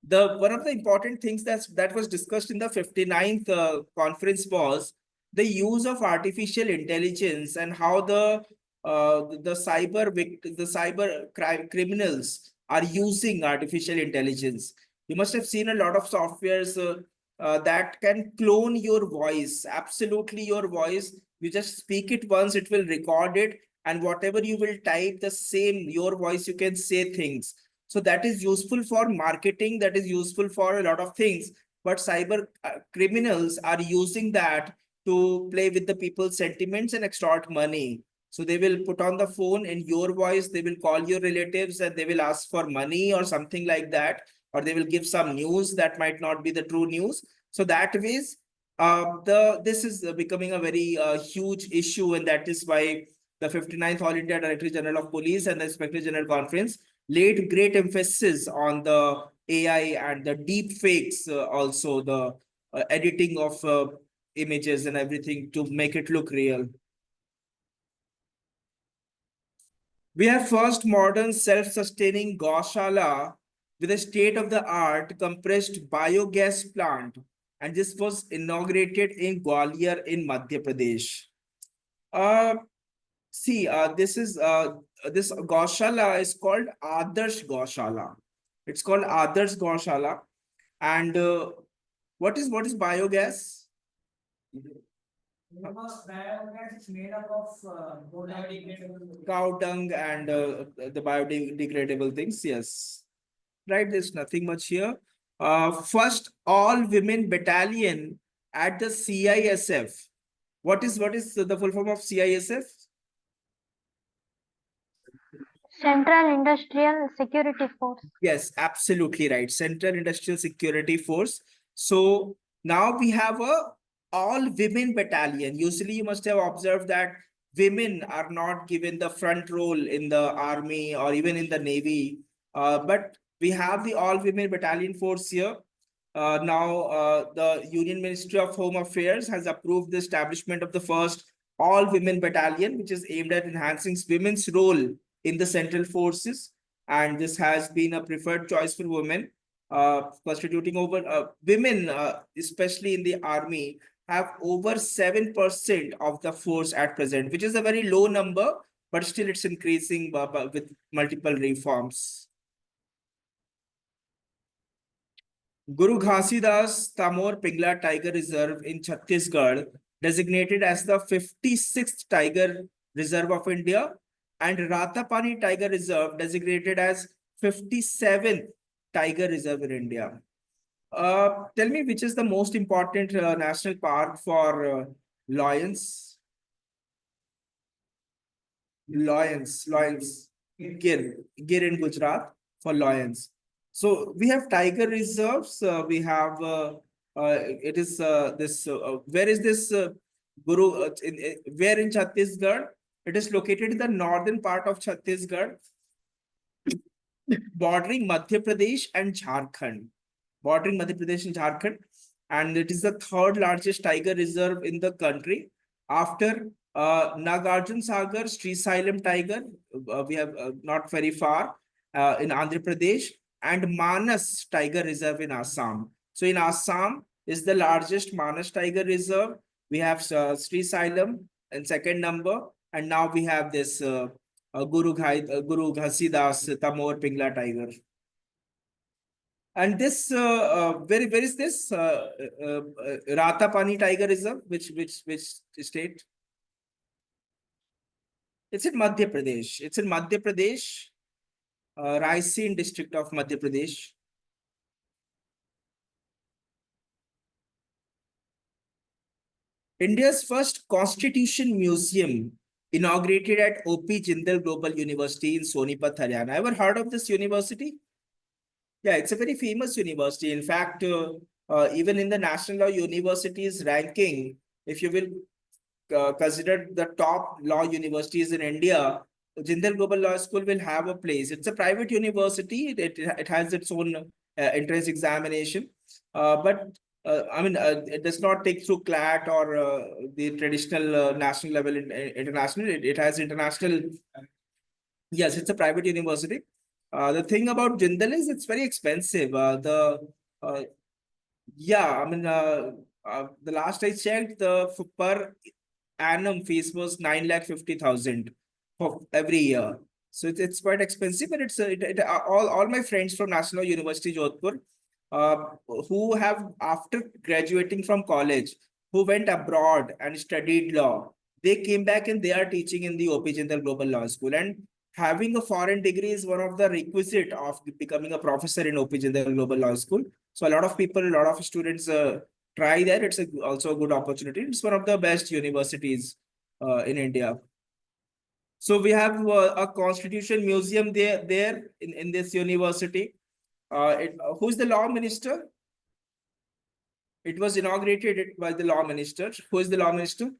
One of the important things that was discussed in the 59th conference was the use of artificial intelligence and how the cyber criminals are using artificial intelligence. You must have seen a lot of softwares that can clone your voice, absolutely your voice. You just speak it once, it will record it, and whatever you will type, the same your voice, you can say things. So that is useful for marketing, that is useful for a lot of things. But cyber criminals are using that to play with the people's sentiments and extort money. So they will put on the phone in your voice, they will call your relatives and they will ask for money or something like that, or they will give some news that might not be the true news. So that ways, this is becoming a very huge issue, and that is why the 59th All India Director General of Police and the Inspector General Conference laid great emphasis on the AI and the deep fakes, also the editing of images and everything to make it look real. We have first modern self-sustaining Gaushala with a state-of-the-art compressed biogas plant, and this was inaugurated in Gwalior in Madhya Pradesh. See, this Gaushala is called Adarsh Gaushala. It's called Adarsh Gaushala, and what is biogas? Biogas is made up of biodegradable. Cow dung and the biodegradable things. Yes, right. There's nothing much here. First all women battalion at the CISF. What is the full form of CISF? Central Industrial Security Force. Yes, absolutely right. Central Industrial Security Force. So now we have a all women battalion. Usually you must have observed that women are not given the front role in the army or even in the navy. But we have the all women battalion force here. Now the Union Ministry of Home Affairs has approved the establishment of the first all women battalion, which is aimed at enhancing women's role in the central forces. And this has been a preferred choice for women, constituting over women, especially in the army, have over 7% of the force at present, which is a very low number, but still it's increasing with multiple reforms. Guru Ghasidas Tamor Pingla Tiger Reserve in Chhattisgarh, designated as the 56th Tiger Reserve of India, and Ratapani Tiger Reserve, designated as 57th Tiger Reserve in India. Tell me, which is the most important national park for lions? Lions, Gir in Gujarat for lions. So we have tiger reserves. We have it is this. Where is this Guru? Where in Chhattisgarh? It is located in the northern part of Chhattisgarh, bordering Madhya Pradesh and Jharkhand. And it is the third largest tiger reserve in the country after Nagarjun Sagar Srisailam tiger. We have not very far in Andhra Pradesh, and Manas Tiger Reserve in Assam. So in Assam is the largest Manas Tiger Reserve. We have Srisailam in second number, and now we have this Guru Ghasidas Tamor Pingla Tiger. And this where is this Ratapani Tiger Reserve? Which state? It's in Madhya Pradesh. It's in Madhya Pradesh, Raisen district of Madhya Pradesh. India's first Constitution Museum inaugurated at O.P. Jindal Global University in Sonipat, Haryana. Ever heard of this university? Yeah, it's a very famous university. In fact, even in the National Law Universities ranking, if you will consider the top law universities in India, Jindal Global Law School will have a place. It's a private university. It has its own entrance examination. But I mean, it does not take through CLAT or the traditional national level international. It has international. Yes, it's a private university. The thing about Jindal is it's very expensive. Yeah, I mean, the last I checked, the per annum fees was 9,50,000 for every year. So it's quite expensive, but it's all my friends from National University Jodhpur, who have after graduating from college, who went abroad and studied law, they came back and they are teaching in the O.P. Jindal Global Law School and having a foreign degree is one of the requisite of becoming a professor in OP Jindal Global Law School. So a lot of people, a lot of students try that. It's also a good opportunity. It's one of the best universities in India. So we have a Constitution Museum there in this university. Who's the law minister? It was inaugurated by the law minister. Who is the law minister?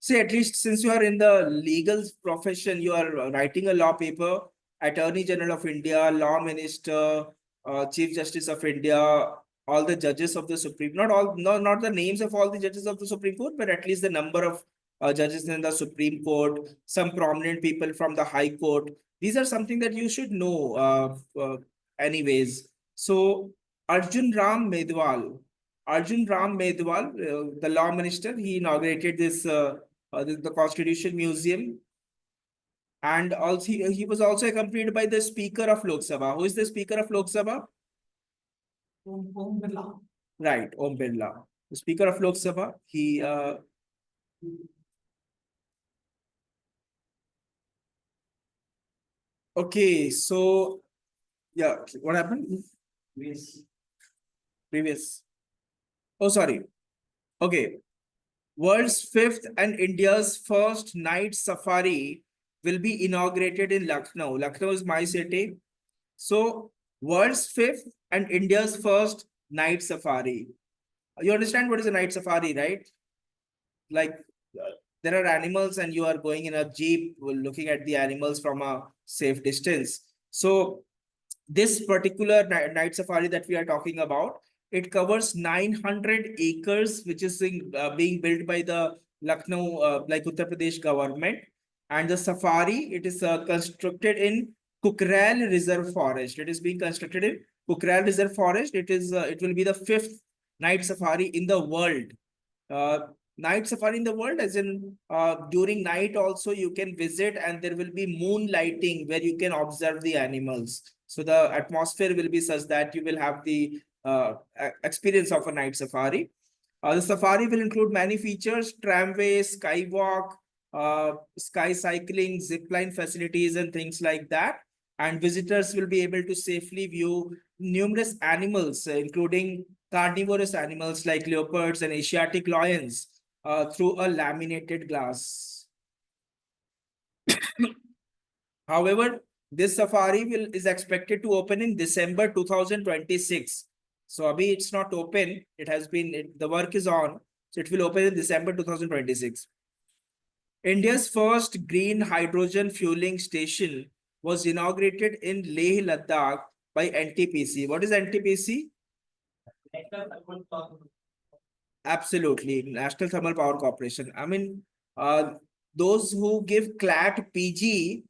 See, at least since you are in the legal profession, you are writing a law paper, Attorney General of India, Law Minister, Chief Justice of India, all the judges of the Supreme, not the names of all the judges of the Supreme Court, but at least the number of judges in the Supreme Court, some prominent people from the High Court. These are something that you should know anyways. So Arjun Ram Medwal, the law minister, he inaugurated this the Constitution Museum. And also he was also accompanied by the Speaker of Lok Sabha. Who is the Speaker of Lok Sabha? Om Birla. Right, Om Birla. The Speaker of Lok Sabha. He okay, so yeah, what happened? Previous. Oh, sorry. Okay. World's fifth and India's first night safari will be inaugurated in Lucknow. Lucknow is my city. So, world's fifth and India's first night safari. You understand what is a night safari, right? Like there are animals and you are going in a jeep looking at the animals from a safe distance. So, this particular night safari that we are talking about, it covers 900 acres, which is being built by the Lucknow, like Uttar Pradesh government. And the safari, it is constructed in Kukrel Reserve Forest. It is being constructed in Kukrel Reserve Forest. It will be the fifth night safari in the world. Night safari in the world, as in during night also you can visit, and there will be moonlighting where you can observe the animals. So the atmosphere will be such that you will have the experience of a night safari. The safari will include many features: tramway, skywalk, sky cycling, zipline facilities, and things like that. And visitors will be able to safely view numerous animals, including carnivorous animals like leopards and Asiatic lions, through a laminated glass. However, this safari is expected to open in December 2026. So Abhi, it's not open. The work is on. So it will open in December 2026. India's first green hydrogen fueling station was inaugurated in Leh, Ladakh by NTPC. What is NTPC? Absolutely, National Thermal Power Corporation. I mean, those who give CLAT PG,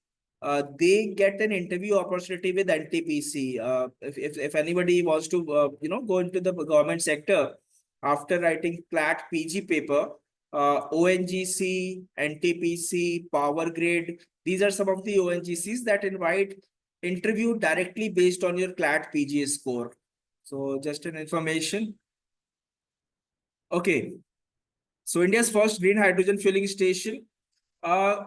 they get an interview opportunity with NTPC. If anybody wants to, go into the government sector after writing CLAT PG paper, ONGC, NTPC, Power Grid, these are some of the ONGCs that invite interview directly based on your CLAT PG score. So just an information. Okay. So India's first green hydrogen fueling station. There's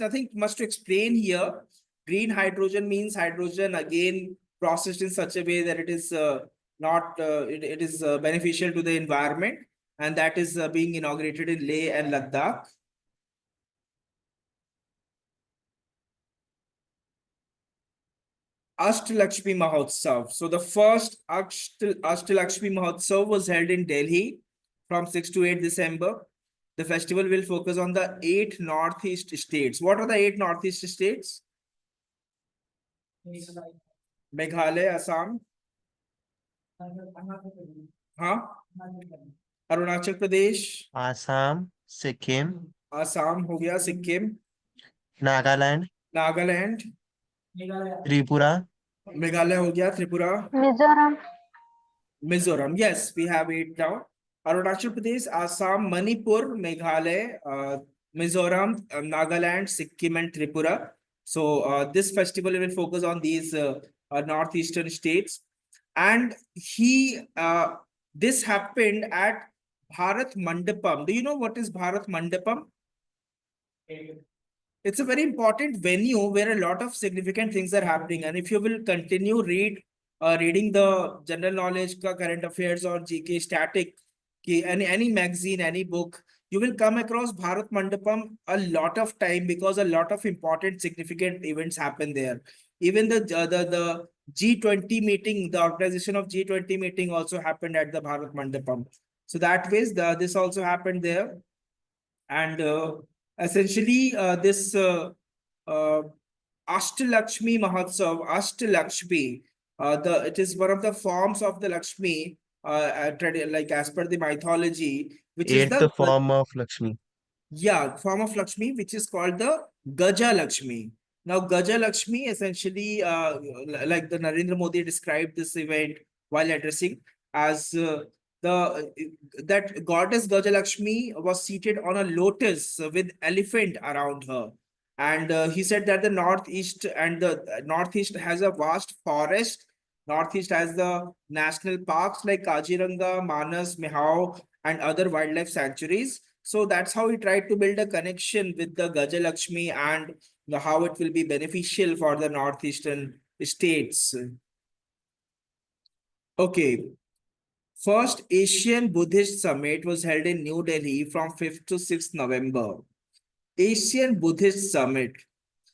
nothing much to explain here. Green hydrogen means hydrogen again processed in such a way that it is it is beneficial to the environment, and that is being inaugurated in Leh and Ladakh. Ashtalakshmi Mahotsav. So the first Ashtalakshmi Mahotsav was held in Delhi from 6 to 8 December. The festival will focus on the 8 Northeast states. What are the 8 Northeast states? Meghalaya, Assam. Huh? Arunachal Pradesh. Assam, Sikkim, Assam हो गया, Sikkim. Nagaland, Nagaland. Tripura, Meghalaya हो गया, Tripura. Mizoram, Mizoram. Yes, we have 8 now. Arunachal Pradesh, Assam, Manipur, Meghalaya, Mizoram, Nagaland, Sikkim, and Tripura. So this festival will focus on these northeastern states. And this happened at Bharat Mandapam. Do you know what is Bharat Mandapam? It's a very important venue where a lot of significant things are happening. And if you will continue reading the general knowledge, current affairs, or GK static, any magazine, any book, you will come across Bharat Mandapam a lot of time because a lot of important, significant events happen there. Even the G20 meeting, the organization of G20 meeting also happened at the Bharat Mandapam. So that ways, this also happened there. And essentially, this uh, Ashtalakshmi Mahotsav, Ashtalakshmi, it is one of the forms of the Lakshmi, like as per the mythology, which is Eighth the form of Lakshmi. form of Lakshmi, which is called the Gaja Lakshmi. Now, Gaja Lakshmi essentially, like the Narendra Modi described this event while addressing as that goddess Gaja Lakshmi was seated on a lotus with elephant around her. And he said that the northeast has a vast forest. Northeast has the national parks like Kaziranga, Manas, Mehao, and other wildlife sanctuaries. So that's how he tried to build a connection with the Gajalakshmi and how it will be beneficial for the northeastern states. Okay. First Asian Buddhist Summit was held in New Delhi from 5th to 6th November. Asian Buddhist Summit.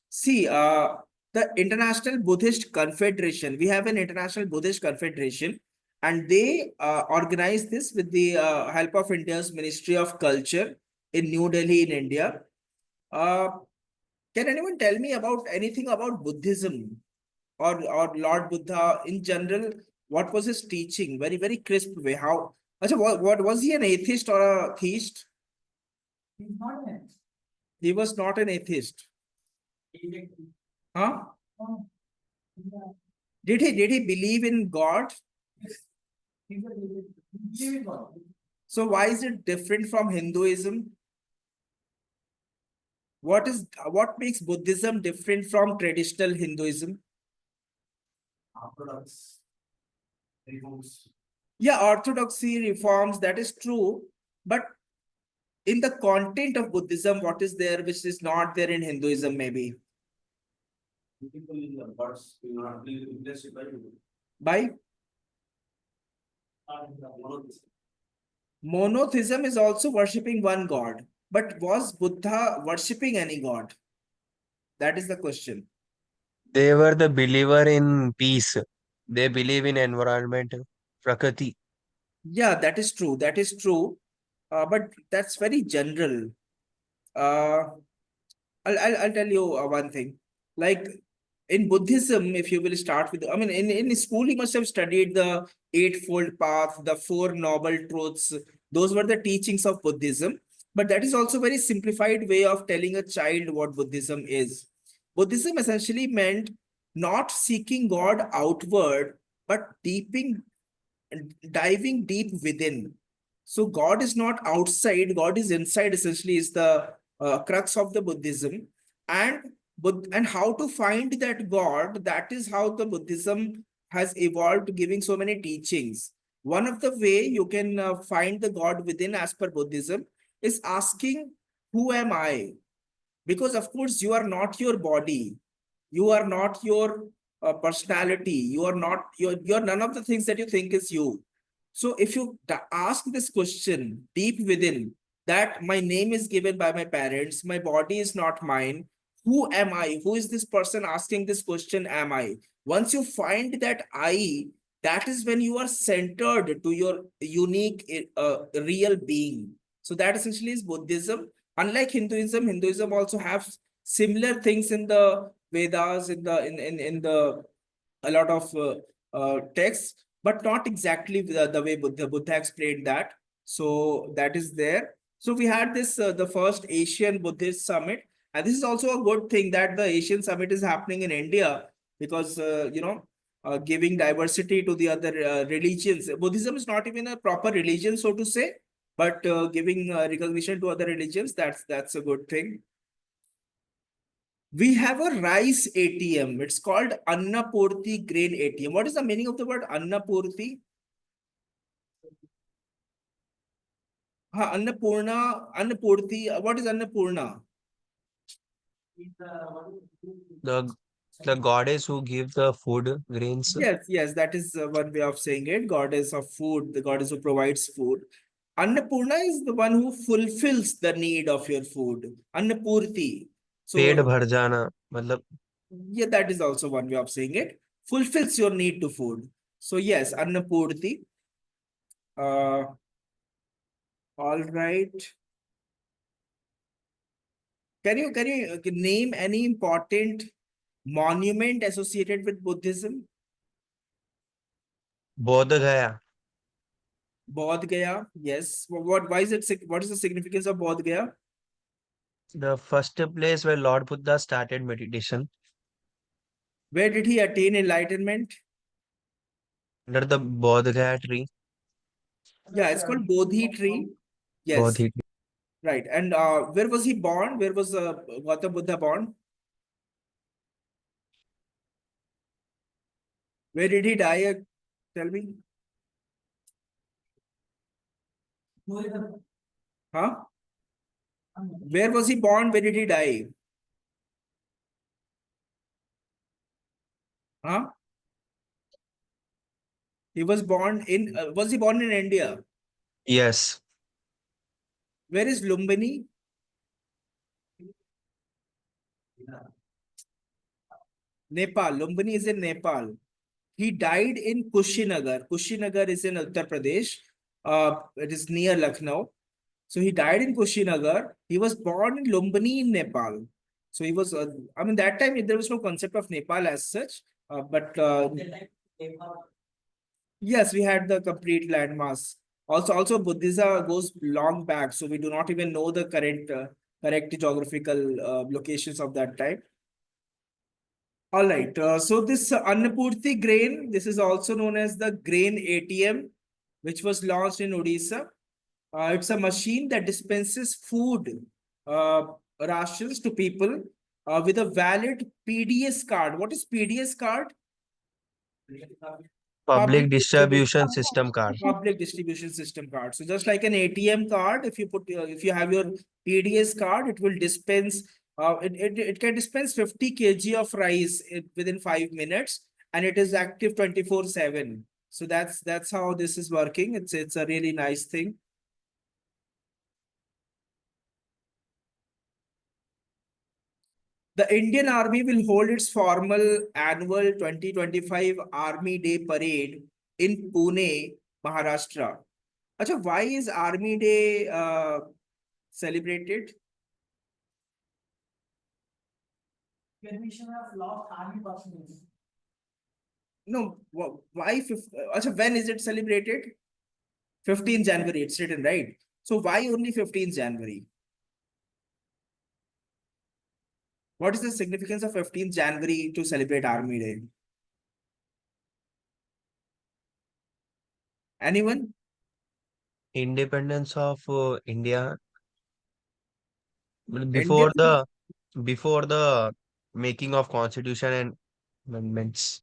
See, the International Buddhist Confederation, we have an International Buddhist Confederation, and they organized this with the help of India's Ministry of Culture in New Delhi in India. Can anyone tell me about anything about Buddhism or Lord Buddha in general? What was his teaching? Very, very crisp way. How? What was he, an atheist or a theist? He's not an He was not an atheist. Huh? Oh, yeah. Did he believe in God? He's a believe God. So why is it different from Hinduism? What makes Buddhism different from traditional Hinduism? Orthodox reforms. Yeah, orthodoxy reforms, that is true. But in the content of Buddhism, what is there which is not there in Hinduism, maybe? People in the gods will not be replaced By monotheism. monotheism is also worshipping one God. But was Buddha worshipping any God? That is the question. They were the believer in peace. They believe in environment, Prakriti. Yeah, that is true. That is true. But that's very general. Uh, I'll tell you one thing. Like in Buddhism, if you will start with, I mean, in school, you must have studied the Eightfold Path, the Four Noble Truths. Those were the teachings of Buddhism. But that is also a very simplified way of telling a child what Buddhism is. Buddhism essentially meant not seeking God outward, but diving deep within. So God is not outside, God is inside, essentially, is the crux of the Buddhism. And how to find that God, that is how the Buddhism has evolved, giving so many teachings. One of the way you can find the God within as per Buddhism is asking, who am I? Because of course you are not your body, you are not your personality, you're none of the things that you think is you. So if you ask this question deep within, that my name is given by my parents, my body is not mine, who am I? Who is this person asking this question, am I? Once you find that I, that is when you are centered to your unique real being. So that essentially is Buddhism. Unlike Hinduism, Hinduism also has similar things in the Vedas, in the a lot of texts, but not exactly the way Buddha explained that. So that is there. So we had this the first Asian Buddhist summit, and this is also a good thing that the Asian summit is happening in India because giving diversity to the other religions. Buddhism is not even a proper religion, so to say, but giving recognition to other religions, that's a good thing. We have a rice ATM. It's called Annapurti Grain ATM. What is the meaning of the word Annapurti? Annapurti. What is Annapurna? The the goddess who gives the food grains. Yes, that is one way of saying it. Goddess of food, the goddess who provides food. Annapurna is the one who fulfills the need of your food. Annapurti. Pet So, भर जाना मतलब yeah, that is also one way of saying it. Fulfills your need to food. So, yes, Annapurti. Uh, all right. Can you name any important monument associated with Buddhism? बोध गया. Bodh Gaya, yes. Why is it? What is the significance of Bodh Gaya? The first place where Lord Buddha started meditation Where did he attain enlightenment? under the Bodh Gaya tree. Yeah, it's called Bodhi tree. Yes, Bodhi. right. And where was he born? Where was Gautam Buddha born? Where did he die? Tell me. Huh? Where was he born? Where did he die? Huh? He was born in. Was he born in India? Yes. Where is Lumbini? Nepal. Lumbini is in Nepal. He died in Kushinagar. Kushinagar is in Uttar Pradesh. It is near Lucknow. So he died in Kushinagar. He was born in Lumbini in Nepal. So he was, I mean, that time there was no concept of Nepal as such. But yes, we had the complete landmass. Also, Buddhism goes long back, so we do not even know the correct geographical locations of that time. All right. So this Annapurti grain, this is also known as the grain ATM, which was launched in Odisha. It's a machine that dispenses food uh, rations to people with a valid PDS card. What is PDS card? Public Public distribution distribution system card. public distribution system card. So just like an ATM card, if you have your PDS card, it will dispense it can dispense 50 kg of rice within 5 minutes, and it is active 24/7. So that's how this is working. It's a really nice thing. The Indian Army will hold its formal annual 2025 Army Day Parade in Pune, Maharashtra. Acha, why is Army Day celebrated? Permission of lost army personnel. No, why? Acha, when is it celebrated? 15th January, it's written, right? So why only 15th January? What is the significance of 15th January to celebrate Army Day? Anyone? Independence of India India? before the making of constitution and amendments.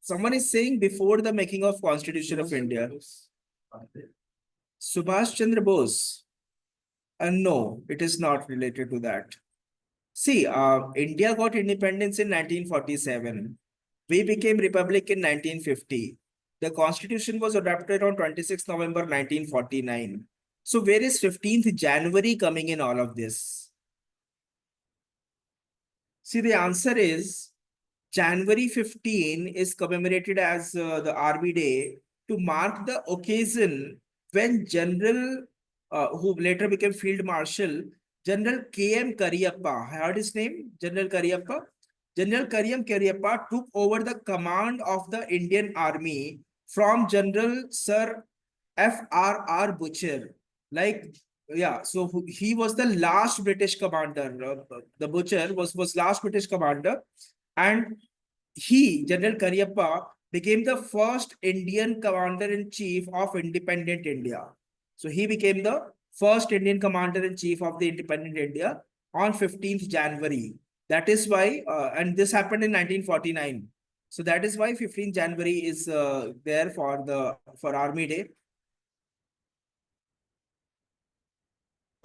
Someone is saying before the making of Constitution of India. Subhash Chandra Bose. No, it is not related to that. See, India got independence in 1947. We became republic in 1950. The constitution was adopted on 26 November 1949. So where is 15th January coming in all of this? See, the answer is January 15 is commemorated as the Army Day to mark the occasion when General, who later became Field Marshal, General K.M. Kariyappa, heard his name? General Kariyappa? General Kariyam Kariyappa took over the command of the Indian Army from General Sir F.R.R. Butcher. Like, yeah, so he was the last British commander. The Butcher was last British commander. And he, General Karyappa, became the first Indian commander-in-chief of independent India. So he became the first Indian commander-in-chief of the independent India on 15th January. That is why, and this happened in 1949. So that is why 15th January is there for Army Day.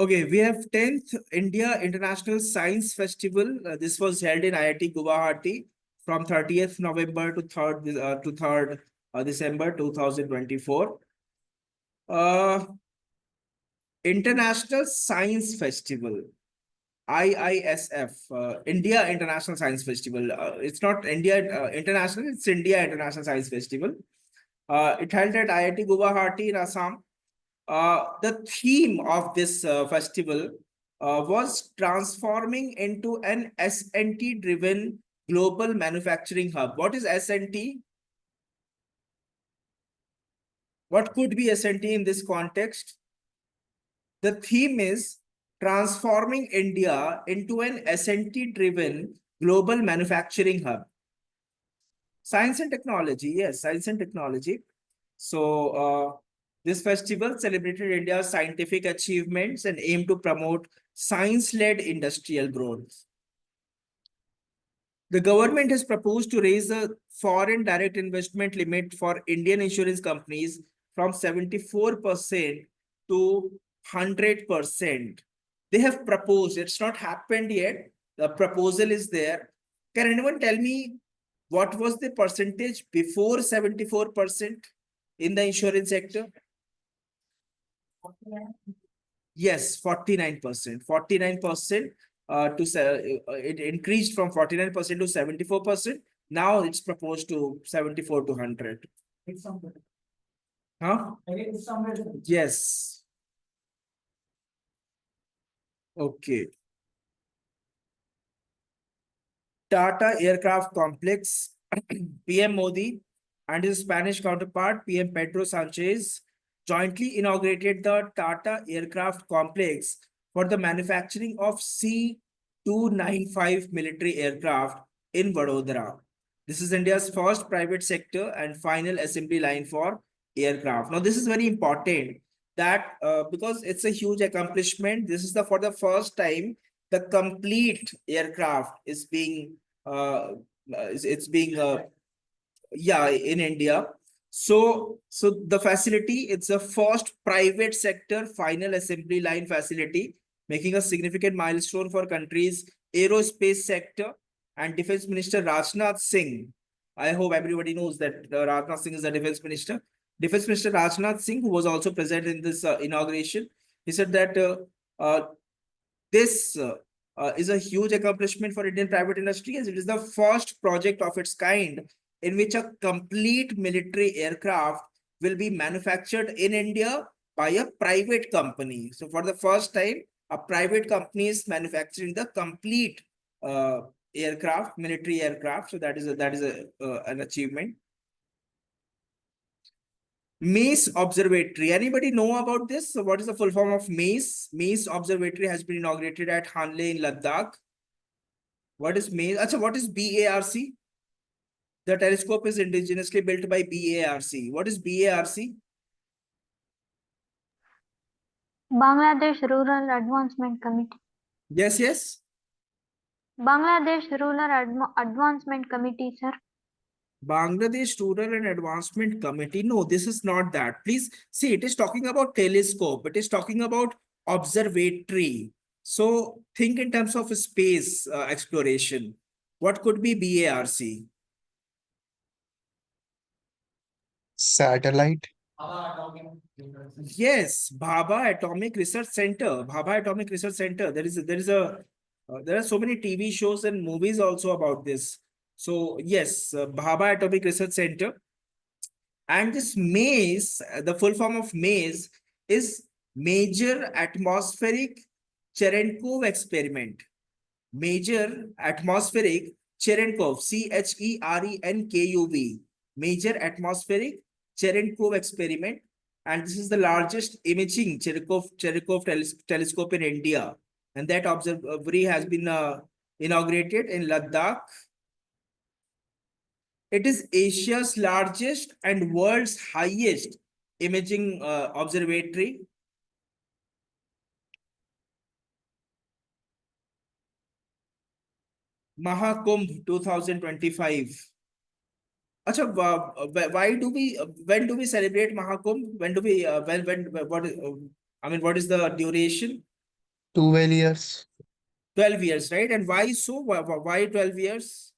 Okay, we have 10th India International Science Festival. This was held in IIT Guwahati from 30th November to 3rd December 2024. International Science Festival, IISF, India International Science Festival. It's not India International, it's India International Science Festival. It held at IIT Guwahati in Assam. The theme of this festival was transforming into an S&T driven global manufacturing hub. What is S&T? What could be S&T in this context? The theme is transforming India into an S&T driven global manufacturing hub. Science and technology, yes, science and technology. So this festival celebrated India's scientific achievements and aimed to promote science-led industrial growth. The government has proposed to raise the foreign direct investment limit for Indian insurance companies from 74% to 100%. They have proposed, it's not happened yet. The proposal is there. Can anyone tell me what was the percentage before 74% in the insurance sector? Yes, 49%. 49% it increased from 49% to 74%. Now it's proposed to 74 to 100. It's somewhere. Huh? It's somewhere. Yes. Okay. Tata Aircraft Complex, PM Modi and his Spanish counterpart, PM Pedro Sanchez, jointly inaugurated the Tata Aircraft Complex for the manufacturing of C-295 military aircraft in Vadodara. This is India's first private sector and final assembly line for aircraft. Now, this is very important that because it's a huge accomplishment, this is for the first time the complete aircraft is being it's being yeah, in India. So the facility, it's the first private sector final assembly line facility, making a significant milestone for country's aerospace sector. And Defense Minister Rajnath Singh, I hope everybody knows that Rajnath Singh is the Defense Minister. Defense Minister Rajnath Singh, who was also present in this inauguration, he said that this is a huge accomplishment for Indian private industry, as it is the first project of its kind in which a complete military aircraft will be manufactured in India by a private company. So for the first time, a private company is manufacturing the complete aircraft, military aircraft. So that is an achievement. Mace Observatory. Anybody know about this? So what is the full form of Mace? Mace Observatory has been inaugurated at Hanle in Ladakh. What is Mace? Achha, what is BARC? The telescope is indigenously built by BARC. What is BARC? Bangladesh Rural Advancement Committee. Yes, yes. Bangladesh Rural Advancement Committee, sir. Bangladesh Rural and Advancement Committee. No, this is not that. Please see, it is talking about telescope. It is talking about observatory. So think in terms of space exploration. What could be BARC? Satellite. Yes, Bhabha Atomic Research Center. Bhabha Atomic Research Center. There are so many TV shows and movies also about this. So yes, Bhabha Atomic Research Center. And this MAZE, the full form of MAZE is Major Atmospheric Cherenkov Experiment. Major Atmospheric Cherenkov, CHERENKUV. Major Atmospheric Cherenkov Experiment. And this is the largest imaging Cherenkov telescope in India. And that observatory has been inaugurated in Ladakh. It is Asia's largest and world's highest imaging observatory. Mahakumbh 2025. Achha, why do we, when do we celebrate Mahakumbh? When do we, what is the duration? 12 years. 12 years, right? And why so? Why 12 years?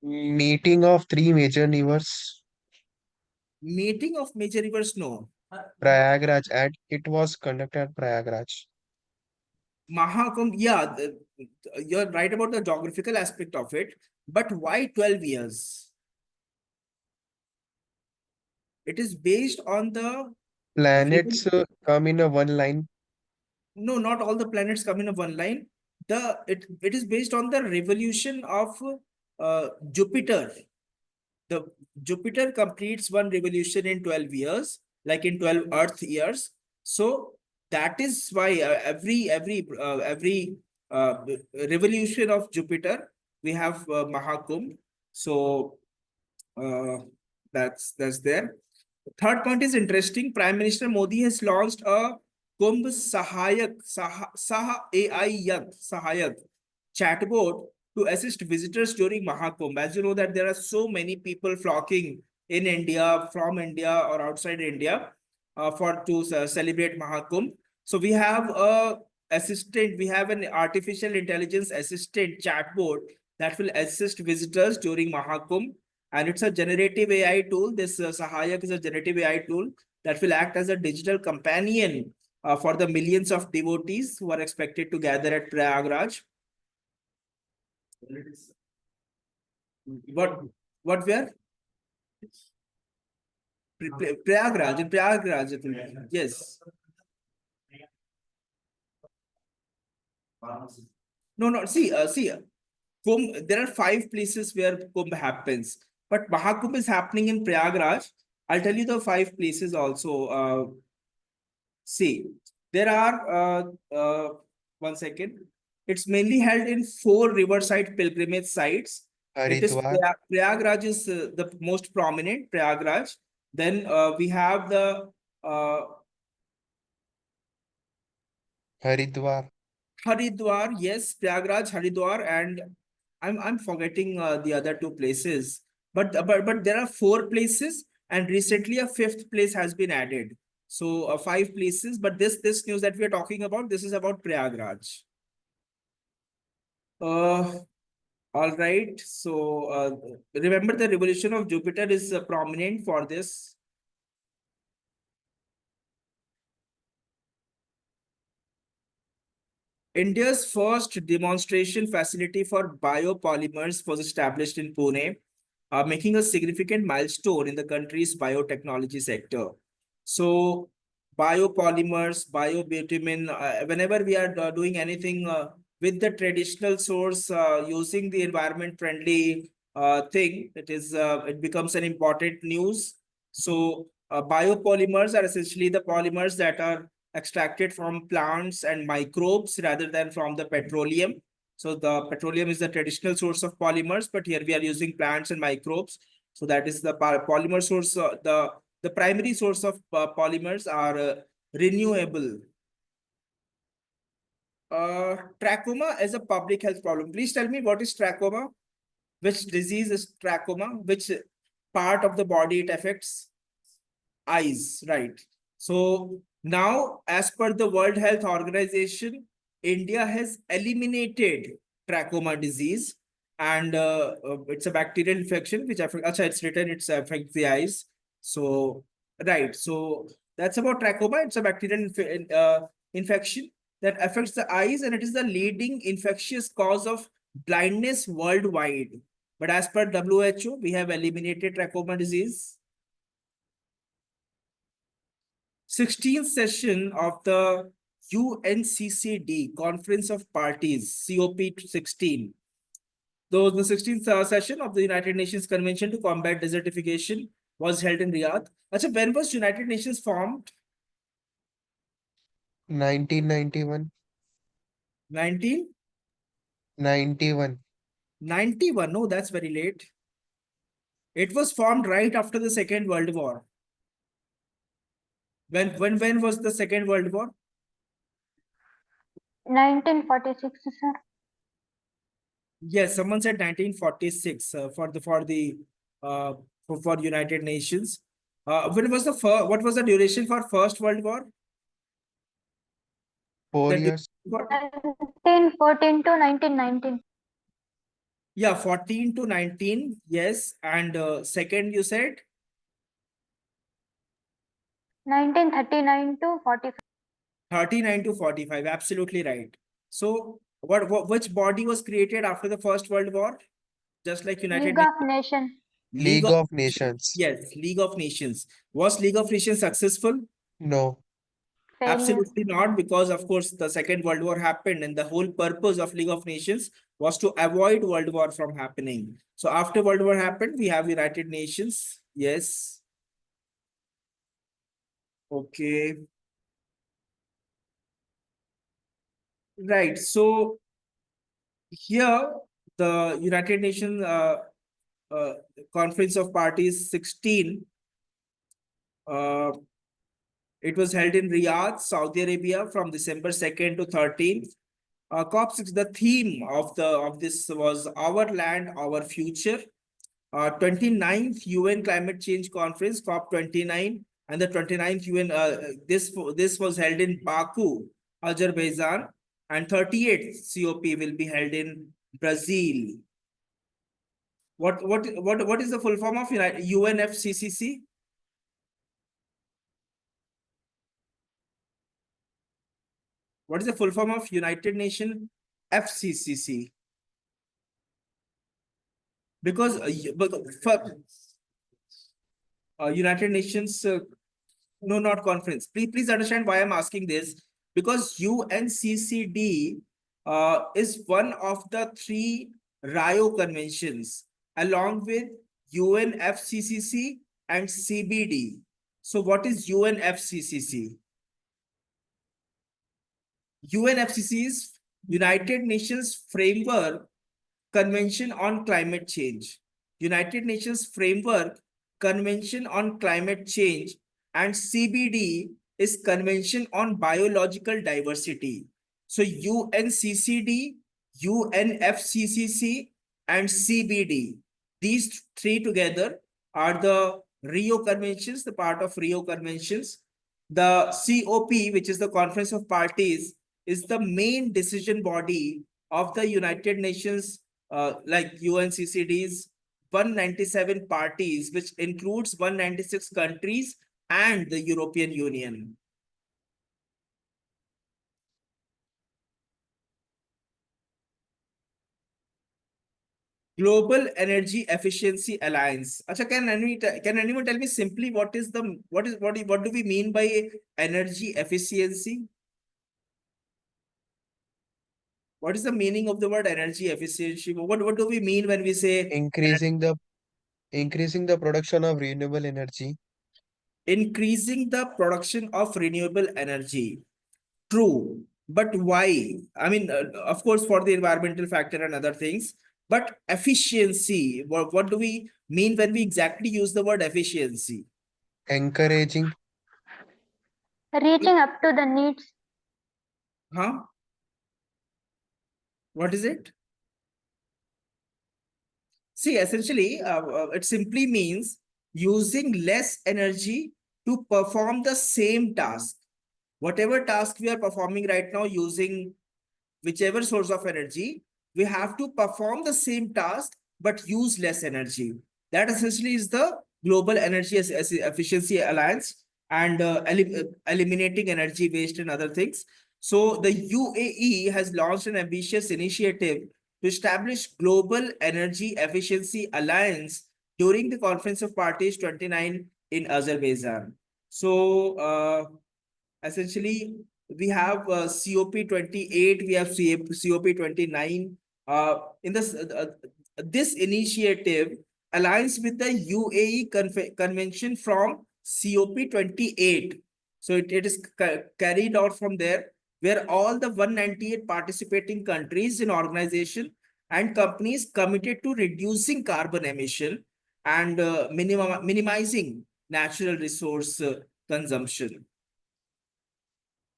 Meeting of three major rivers. Meeting of major rivers, no. Prayagraj, and it was conducted at Prayagraj. Mahakumbh, yeah, you're right about the geographical aspect of it, but why 12 years? It is based on the Planets come in a one line. no, not all the planets come in a one line. It is based on the revolution of Jupiter. The Jupiter completes one revolution in 12 years, like in 12 Earth years. So that is why every revolution of Jupiter we have Mahakumbh. So uh, that's there. Third point is interesting. Prime Minister Modi has launched a Kumbh Sahayak chatbot to assist visitors during Mahakumbh. As you know that there are so many people flocking in India, from India or outside India for to celebrate Mahakumbh. So we have a assistant, we have an artificial intelligence assistant chatbot that will assist visitors during Mahakumbh, and it's a generative AI tool. This Sahayak is a generative AI tool that will act as a digital companion for the millions of devotees who are expected to gather at Prayagraj. What where? Prayagraj, in Prayagraj, I think. Yes. No. See, Kumbh, there are 5 places where Kumbh happens, but Mahakumbh is happening in Prayagraj. I'll tell you the 5 places also. See, there are, one second. It's mainly held in 4 riverside pilgrimage sites. It is Haridwar, Prayagraj is the most prominent, Prayagraj. Then we have the Haridwar, Haridwar, yes, Prayagraj, Haridwar, and I'm forgetting the other 2 places. But there are 4 places, and recently a 5th place has been added. So 5 places. But this news that we are talking about, this is about Prayagraj. All right. So remember the revolution of Jupiter is prominent for this. India's first demonstration facility for biopolymers was established in Pune, making a significant milestone in the country's biotechnology sector. So, biopolymers, biobitumen, whenever we are doing anything with the traditional source, using the environment-friendly thing, it becomes an important news. So, biopolymers are essentially the polymers that are extracted from plants and microbes rather than from the petroleum. So the petroleum is the traditional source of polymers, but here we are using plants and microbes. So that is the polymer source. The primary source of polymers are renewable. Trachoma is a public health problem. Please tell me, what is trachoma? Which disease is trachoma? Which part of the body it affects? Eyes, right? So now, as per the World Health Organization, India has eliminated trachoma disease, and it's a bacterial infection which affects. It's written it affects the eyes. So right, so that's about trachoma. It's a bacterial infection that affects the eyes, and it is the leading infectious cause of blindness worldwide. But as per WHO, we have eliminated trachoma disease. 16th session of the UNCCD, Conference of Parties, COP16. Though the 16th session of the United Nations Convention to Combat Desertification was held in Riyadh. Achha, when was United Nations formed? 1991, 1991. 91. No, that's very late. It was formed right after the Second World War. When was the Second World War? 1946, sir. Yes, someone said 1946 for United Nations. When was the what was the duration for First World War? 4 Then years. 1914 to 1919. yeah, 14 to 19. Yes. And second, you said 1939 to 45. 39 to 45. Absolutely right. So what which body was created after the First World War? Just like United League Nations. of Nations. League League of of Nations. Yes, League of Nations. Was League of Nations successful? No. Failure. Absolutely not, because of course the Second World War happened, and the whole purpose of League of Nations was to avoid World War from happening. So after World War happened, we have United Nations. Yes. Okay. Right. So here the United Nations uh, Conference of Parties 16. It was held in Riyadh, Saudi Arabia, from December 2nd to 13th. COP6, the theme of this was Our Land, Our Future. 29th UN Climate Change Conference, COP29, and the 29th UN, this was held in Baku, Azerbaijan, and 38th COP will be held in Brazil. What is the full form of UNFCCC? What is the full form of United Nations FCCC? Because for United Nations, no, not conference. Please understand why I'm asking this. Because UNCCD is one of the three Rio conventions, along with UNFCCC and CBD. So what is UNFCCC? UNFCCC is United Nations Framework Convention on Climate Change. United Nations Framework Convention on Climate Change, and CBD is Convention on Biological Diversity. So UNCCD, UNFCCC, and CBD, these three together are the Rio Conventions, the part of Rio Conventions. The COP, which is the Conference of Parties, is the main decision body of the United Nations, like UNCCD's 197 parties, which includes 196 countries and the European Union. Global Energy Efficiency Alliance. Acha, can anyone tell me simply what do we mean by energy efficiency? What is the meaning of the word energy efficiency? What do we mean when we say Increasing the production of renewable energy. increasing the production of renewable energy? True, but why? I mean, of course, for the environmental factor and other things, but efficiency, what do we mean when we exactly use the word efficiency? Encouraging. Reaching up to the needs. Huh? What is it? See, essentially, it simply means using less energy to perform the same task. Whatever task we are performing right now using whichever source of energy, we have to perform the same task but use less energy. That essentially is the Global Energy Efficiency Alliance, and eliminating energy waste and other things. So the UAE has launched an ambitious initiative to establish Global Energy Efficiency Alliance during the Conference of Parties 29 in Azerbaijan. So essentially, we have COP28, we have COP29. In this initiative aligns with the UAE convention from COP28. So it is carried out from there, where all the 198 participating countries in organization and companies committed to reducing carbon emission and minimizing natural resource consumption.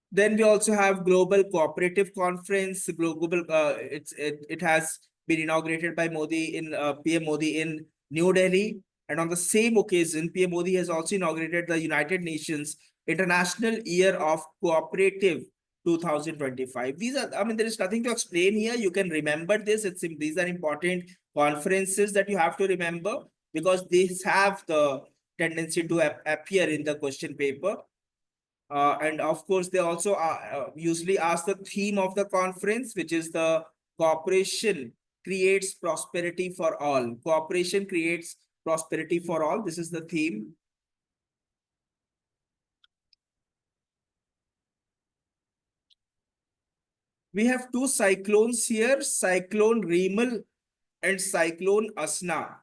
Then we also have Global Cooperative Conference. It has been inaugurated by Modi in PM Modi in New Delhi, and on the same occasion, PM Modi has also inaugurated the United Nations International Year of Cooperative 2025. These are, I mean, there is nothing to explain here. You can remember this. These are important conferences that you have to remember because these have the tendency to appear in the question paper. And of course, they also usually ask the theme of the conference, which is the cooperation creates prosperity for all. Cooperation creates prosperity for all. This is the theme. We have two cyclones here, Cyclone Remal and Cyclone Asna.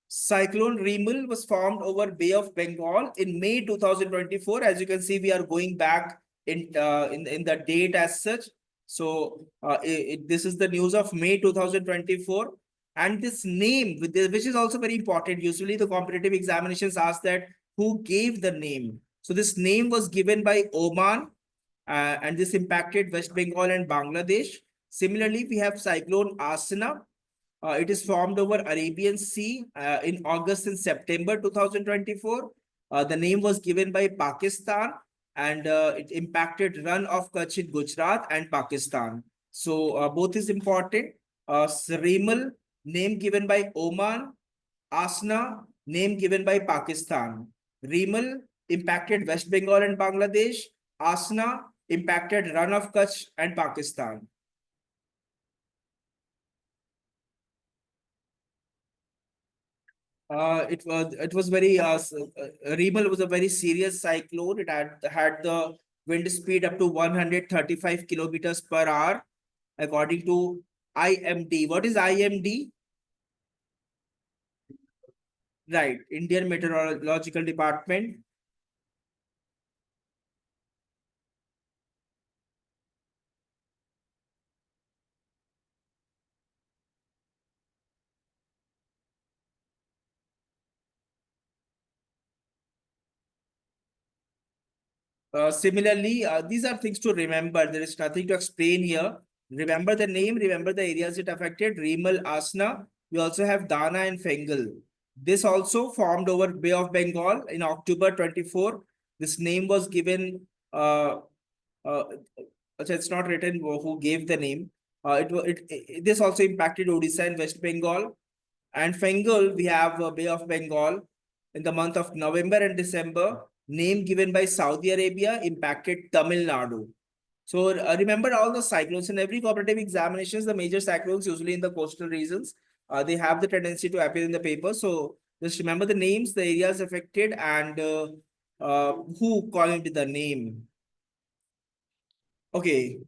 Cyclone Remal was formed over Bay of Bengal in May 2024. As you can see, we are going back in the date as such. So this is the news of May 2024. And this name, which is also very important. Usually the competitive examinations ask that who gave the name. So this name was given by Oman, and this impacted West Bengal and Bangladesh. Similarly, we have Cyclone Asna. It is formed over Arabian Sea in August and September 2024. The name was given by Pakistan, and it impacted run of Kutch in Gujarat and Pakistan. So both is important. Remal, name given by Oman. Asna, name given by Pakistan. Remal impacted West Bengal and Bangladesh. Asna impacted run of Kutch and Pakistan. It was very Remal was a very serious cyclone. It had the wind speed up to 135 kilometers per hour, according to IMD. What is IMD? Right, Indian Meteorological Department. Similarly, these are things to remember. There is nothing to explain here. Remember the name, remember the areas it affected. Remal, Asna. We also have Dana and Fengal. This also formed over Bay of Bengal in October 24. This name was given, it's not written who gave the name. This also impacted Odisha and West Bengal. And Fengal, we have Bay of Bengal in the month of November and December. Name given by Saudi Arabia impacted Tamil Nadu. So remember all the cyclones in every competitive examinations, the major cyclones usually in the coastal regions, they have the tendency to appear in the paper. So just remember the names, the areas affected, and who coined the name. Okay,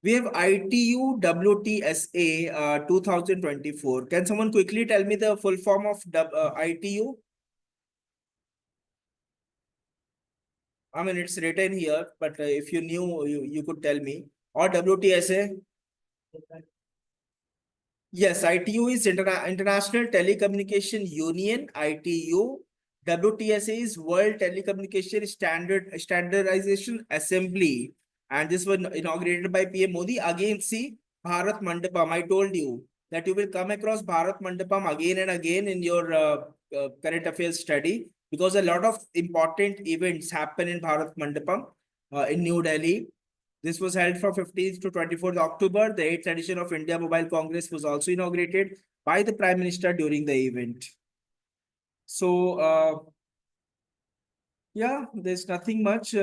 we have ITU WTSA 2024. Can someone quickly tell me the full form of ITU? I mean, it's written here, but if you knew, you could tell me. Or WTSA? Yes, ITU is International Telecommunication Union, ITU. WTSA is World Telecommunication Standardization Assembly. And this was inaugurated by PM Modi. Again, see, Bharat Mandapam. I told you that you will come across Bharat Mandapam again and again in your current affairs study, because a lot of important events happen in Bharat Mandapam in New Delhi. This was held from 15th to 24th October. The 8th edition of India Mobile Congress was also inaugurated by the Prime Minister during the event. So, yeah, there's nothing much.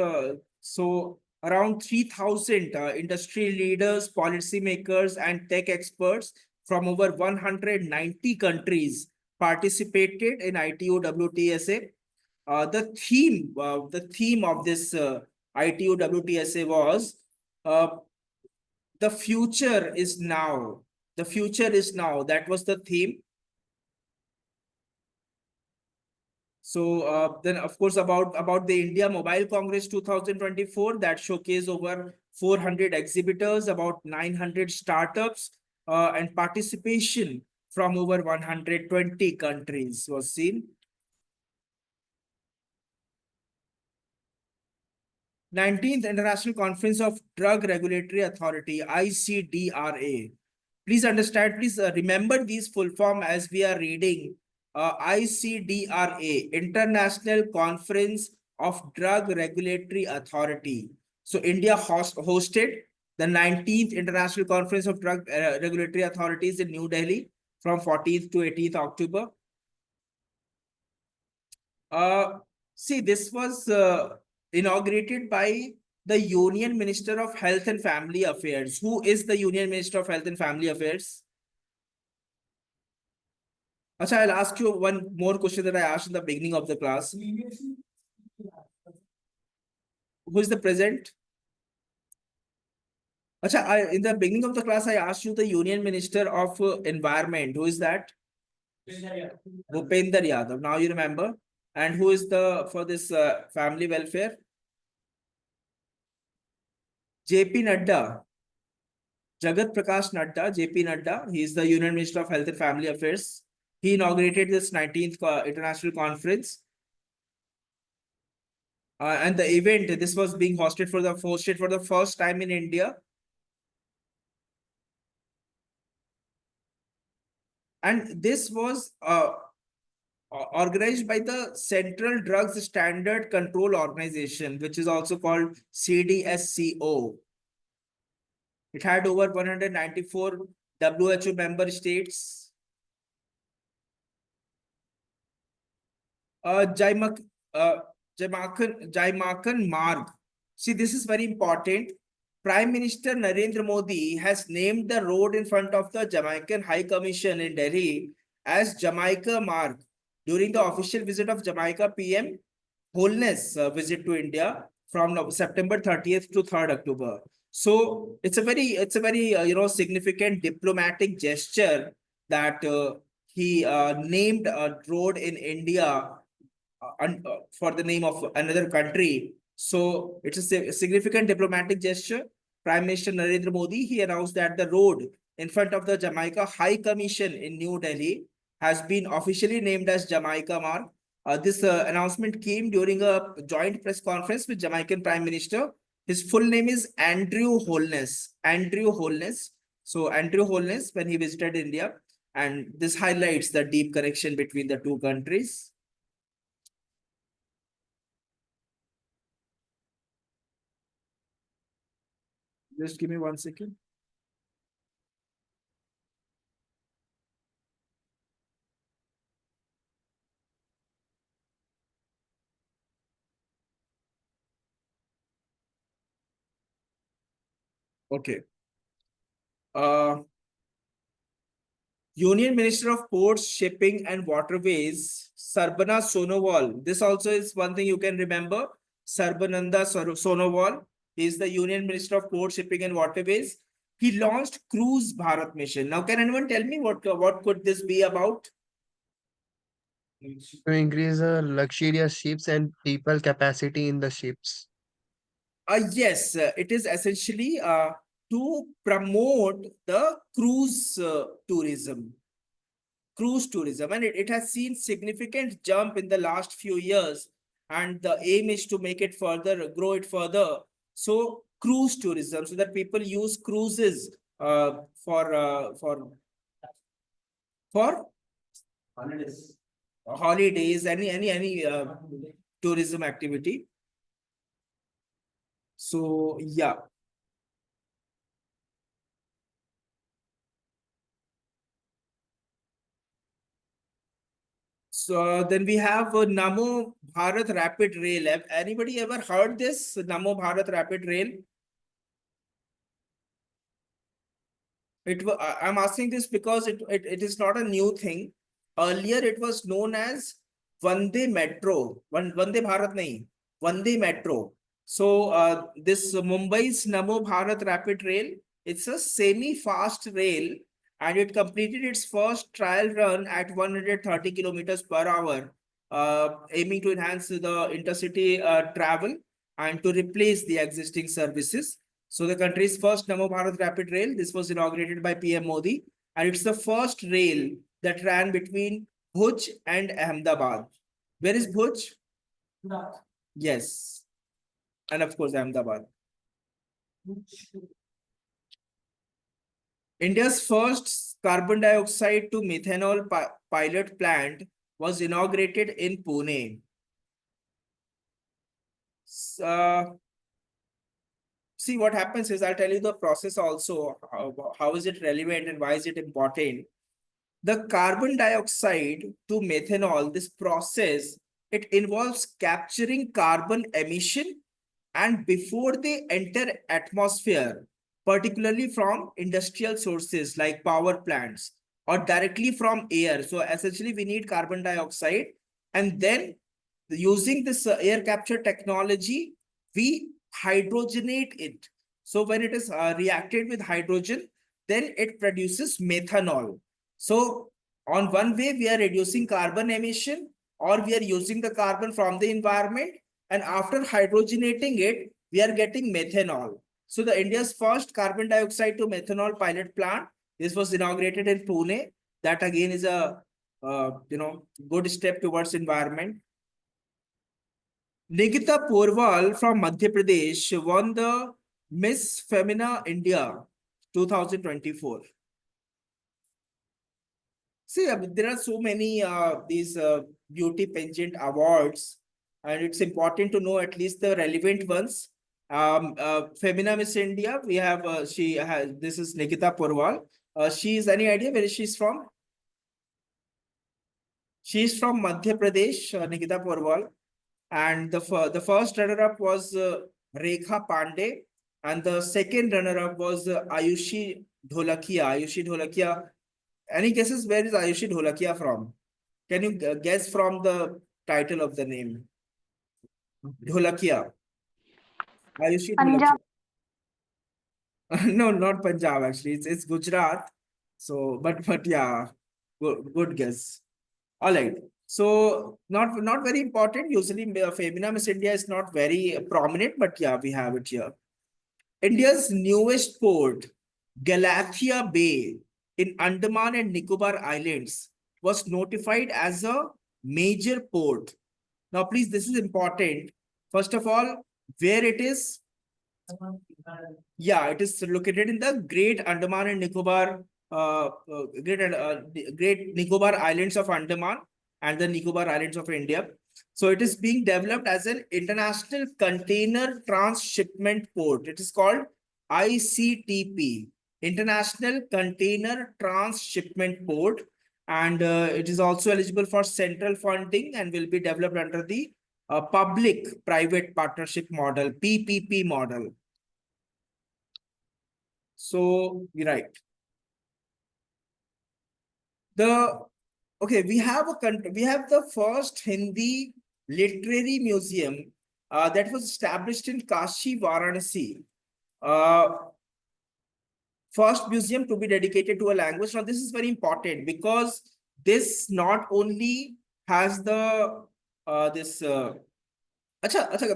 So around 3,000 industry leaders, policymakers, and tech experts from over 190 countries participated in ITU WTSA. The theme of this ITU WTSA was the future is now. The future is now. That was the theme. So then, of course, about the India Mobile Congress 2024, that showcased over 400 exhibitors, about 900 startups, and participation from over 120 countries was seen. 19th International Conference of Drug Regulatory Authority, ICDRA. Please understand, please remember these full form as we are reading. ICDRA, International Conference of Drug Regulatory Authority. So India hosted the 19th International Conference of Drug Regulatory Authorities in New Delhi from 14th to 18th October. See, this was inaugurated by the Union Minister of Health and Family Affairs. Who is the Union Minister of Health and Family Affairs? Acha, I'll ask you one more question that I asked in the beginning of the class. Who is the present? Acha, in the beginning of the class, I asked you the Union Minister of Environment. Who is that? Bhupender Yadav. Now you remember. And who is the for this family welfare? JP Nadda. Jagat Prakash Nadda, JP Nadda. He is the Union Minister of Health and Family Affairs. He inaugurated this 19th International Conference. And the event, this was being hosted for the first time in India. And this was organized by the Central Drugs Standard Control Organization, which is also called CDSCO. It had over 194 WHO member states. Jaimakan Marg. See, this is very important. Prime Minister Narendra Modi has named the road in front of the Jamaican High Commission in Delhi as Jamaica Marg during the official visit of Jamaica PM Holness visit to India from September 30th to 3rd October. So it's a very significant diplomatic gesture that he named a road in India for the name of another country. So it's a significant diplomatic gesture. Prime Minister Narendra Modi, he announced that the road in front of the Jamaica High Commission in New Delhi has been officially named as Jamaica Marg. This announcement came during a joint press conference with Jamaican Prime Minister. His full name is Andrew Holness. Andrew Holness. So Andrew Holness, when he visited India, and this highlights the deep connection between the two countries. Just give me 1 second. Okay. Union Minister of Ports, Shipping and Waterways, Sarbana Sonowal. This also is one thing you can remember. Sarbananda Sonowal. He is the Union Minister of Ports, Shipping and Waterways. He launched Cruise Bharat Mission. Now, can anyone tell me what could this be about? To increase the luxurious ships and people capacity in the ships. Yes, it is essentially to promote the tourism. Cruise tourism, and it has seen significant jump in the last few years, and the aim is to make it further, grow it further. So cruise tourism, so that people use cruises for holidays, any tourism activity. So yeah. So then we have Namo Bharat Rapid Rail. Have anybody ever heard this Namo Bharat Rapid Rail? I'm asking this because it is not a new thing. Earlier, it was known as Vande Metro. Vande Bharat nahi, Vande Metro. So this Mumbai's Namo Bharat Rapid Rail, it's a semi-fast rail, and it completed its first trial run at 130 kilometers per hour, aiming to enhance the intercity travel and to replace the existing services. So the country's first Namo Bharat Rapid Rail, this was inaugurated by PM Modi, and it's the first rail that ran between Bhuj and Ahmedabad. Where is Bhuj? Yes. And of course, Ahmedabad. India's first carbon dioxide to methanol pilot plant was inaugurated in Pune. see what happens is I'll tell you the process also, how is it relevant and why is it important. The carbon dioxide to methanol, this process, it involves capturing carbon emission and before they enter atmosphere, particularly from industrial sources like power plants or directly from air. So essentially we need carbon dioxide, and then using this air capture technology, we hydrogenate it. So when it is reacted with hydrogen, then it produces methanol. So on one way, we are reducing carbon emission, or we are using the carbon from the environment, and after hydrogenating it, we are getting methanol. So the India's first carbon dioxide to methanol pilot plant, this was inaugurated in Pune. That again is a good step towards environment. Nikita Porwal from Madhya Pradesh won the Miss Femina India 2024. See, there are so many these beauty pageant awards, and it's important to know at least the relevant ones. Femina Miss India, we have she has, this is Nikita Porwal. She is, any idea where she's from? She's from Madhya Pradesh, Nikita Porwal. And the first runner-up was Rekha Pandey, and the second runner-up was Ayushi Dholakia. Ayushi Dholakia. Any guesses where is Ayushi Dholakia from? Can you guess from the title of the name? Dholakia. Ayushi Punjab. Dholakia. No, not Punjab actually. It's Gujarat. So, but yeah, good guess. All right. So not very important. Usually, Femina Miss India is not very prominent, but yeah, we have it here. India's newest port, Galathea Bay in Andaman and Nicobar Islands, was notified as a major port. Now, please, this is important. First of all, where it is? Yeah, it is located in the Great Andaman and Nicobar, Great Nicobar Islands of Andaman and the Nicobar Islands of India. So it is being developed as an international container transshipment port. It is called ICTP, International Container Transshipment Port, and it is also eligible for central funding and will be developed under the public-private partnership model, PPP model. So, right. We have the first Hindi literary museum that was established in Kashi, Varanasi. First museum to be dedicated to a language. Now, this is very important because this not only has the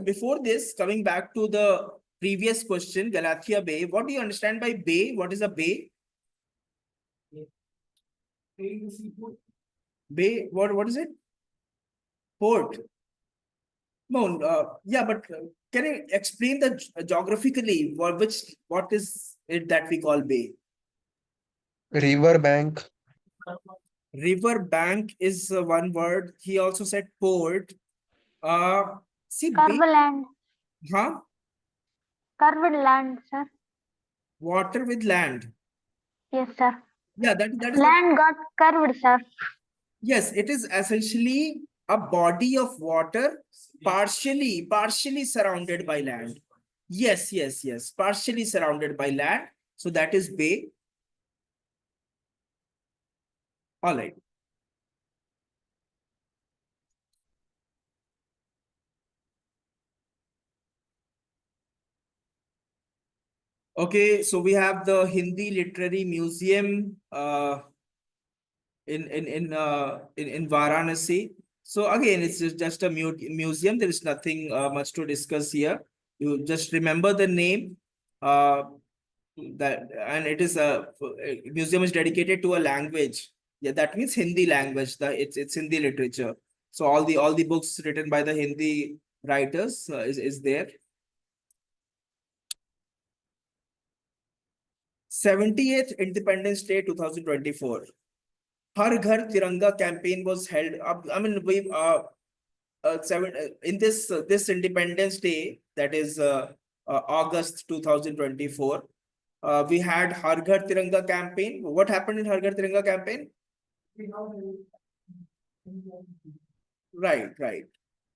before this, coming back to the previous question, Galathea Bay, what do you understand by bay? What is a bay? Bay, what is it? Port. No, yeah, but can you explain the geographically what is it that we call bay? River bank. River bank is one word. He also said port. See, Curved bay, land. huh? Curved land, sir. Water with land. Yes, sir. Yeah, that is what. Land got curved, sir. Yes, it is essentially a body of water partially surrounded by land. Yes, partially surrounded by land. So that is bay. All right. Okay, so we have the Hindi Literary Museum in Varanasi. So again, it's just a museum. There is nothing much to discuss here. You just remember the name. And it is a museum is dedicated to a language. Yeah, that means Hindi language. It's Hindi literature. So all the books written by the Hindi writers is there. 78th Independence Day 2024. Har Ghar Tiranga campaign was held. I mean, in this Independence Day, that is August 2024. We had Har Ghar Tiranga campaign. What happened in Har Ghar Tiranga campaign? Right.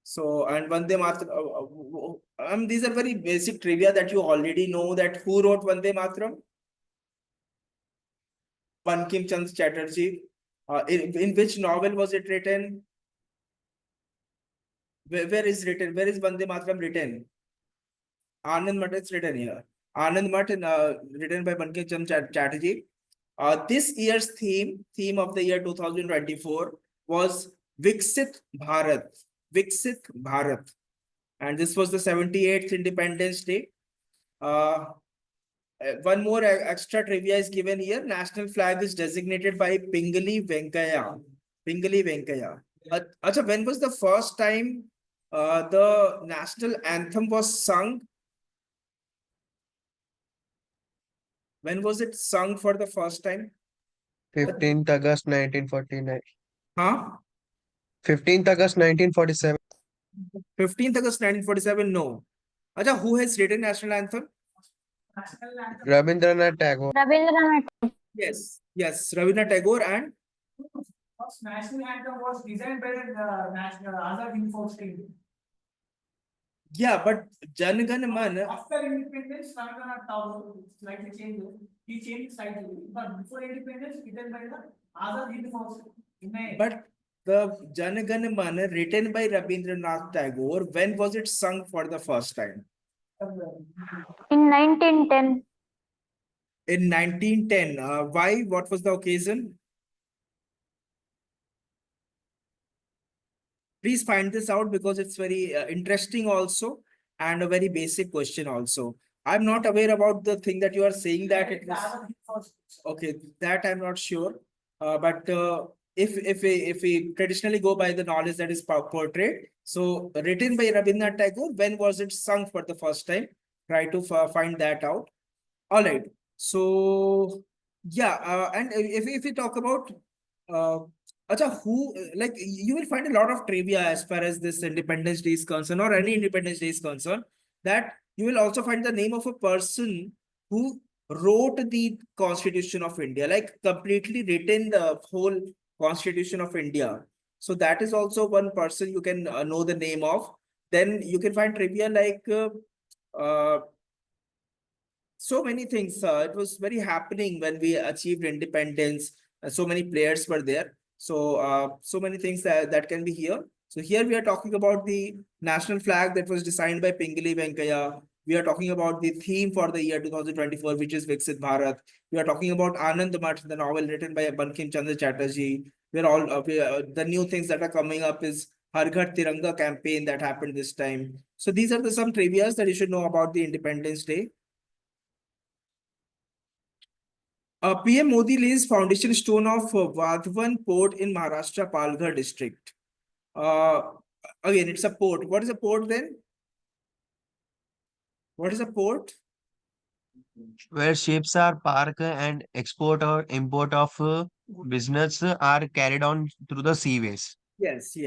So, and Vande Mataram, these are very basic trivia that you already know, that who wrote Vande Mataram? Bankim Chandra Chatterjee. In which novel was it written? Where is written? Where is Vande Mataram written? Anand Math is written here. Anand Math, written by Bankim Chandra Chatterjee. This year's theme of the year 2024 was Viksit Bharat. Viksit Bharat. And this was the 78th Independence Day. One more extra trivia is given here. National flag is designated by Pingali Venkaya. Pingali Venkaya. Acha, when was the first time the national anthem was sung? When was it sung for the first time? 15th August 1949. Huh? 15th August 1947. 15th August 1947? No. Acha, who has written national anthem? National anthem. Rabindranath Tagore. Rabindranath. Yes, Rabindranath Tagore. And First national anthem was designed by the national Azad Hind Force team. yeah, but Jan Gan Man. After independence, Rabindranath Tagore slightly changed. He changed slightly, but before independence, written by the Azad Hind Force. But the Jan Gan Man written by Rabindranath Tagore, when was it sung for the first time? In 1910. In 1910. Why? What was the occasion? Please find this out, because it's very interesting also, and a very basic question also. I'm not aware about the thing that you are saying that it was. Okay, that I'm not sure. But if we traditionally go by the knowledge that is portrayed, so written by Rabindranath Tagore, when was it sung for the first time? Try to find that out. All right. So yeah, and if we talk about acha, who, like, you will find a lot of trivia as far as this Independence Day is concerned, or any Independence Day is concerned, that you will also find the name of a person who wrote the Constitution of India, like completely written the whole Constitution of India. So that is also one person you can know the name of. Then you can find trivia like so many things. It was very happening when we achieved independence. So many players were there. So so many things that can be here. So here we are talking about the national flag that was designed by Pingali Venkaya. We are talking about the theme for the year 2024, which is Viksit Bharat. We are talking about Anand Math, the novel written by Bankim Chandra Chatterjee. The new things that are coming up is Har Ghar Tiranga campaign that happened this time. So these are some trivias that you should know about the Independence Day. PM Modi lays foundation stone of Vadhavan port in Maharashtra, Palghar district. Again, it's a port. What is a port then? What is a port? Where ships are parked and export or import of business are carried on through the seaways. Yes,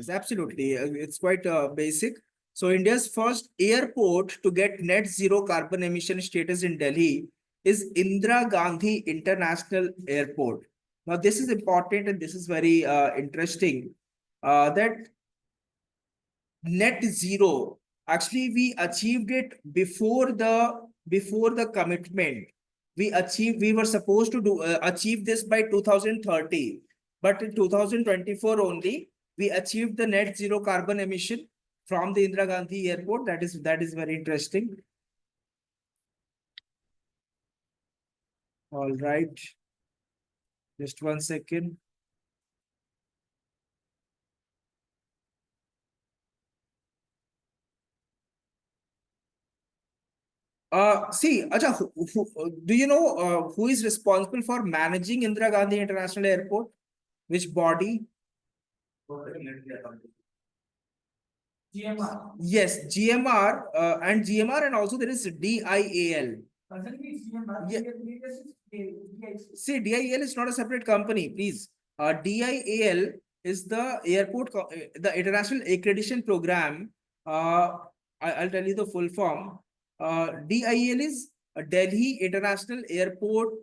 absolutely. It's quite basic. So India's first airport to get net zero carbon emission status in Delhi is Indira Gandhi International Airport. Now, this is important and this is very interesting. That net zero, actually we achieved it before the commitment. We were supposed to achieve this by 2030, but in 2024 only we achieved the net zero carbon emission from the Indira Gandhi Airport. That is very interesting. All right, just 1 second. See, Acha, do you know who is responsible for managing Indira Gandhi International Airport? Which body? GMR. Yes, GMR and GMR, and also there is DIAL. Presently, GMR. Yeah. DIAL. See, DIAL is not a separate company, please. DIAL is the the International Accreditation Program. I'll tell you the full form. DIL is Delhi International Airport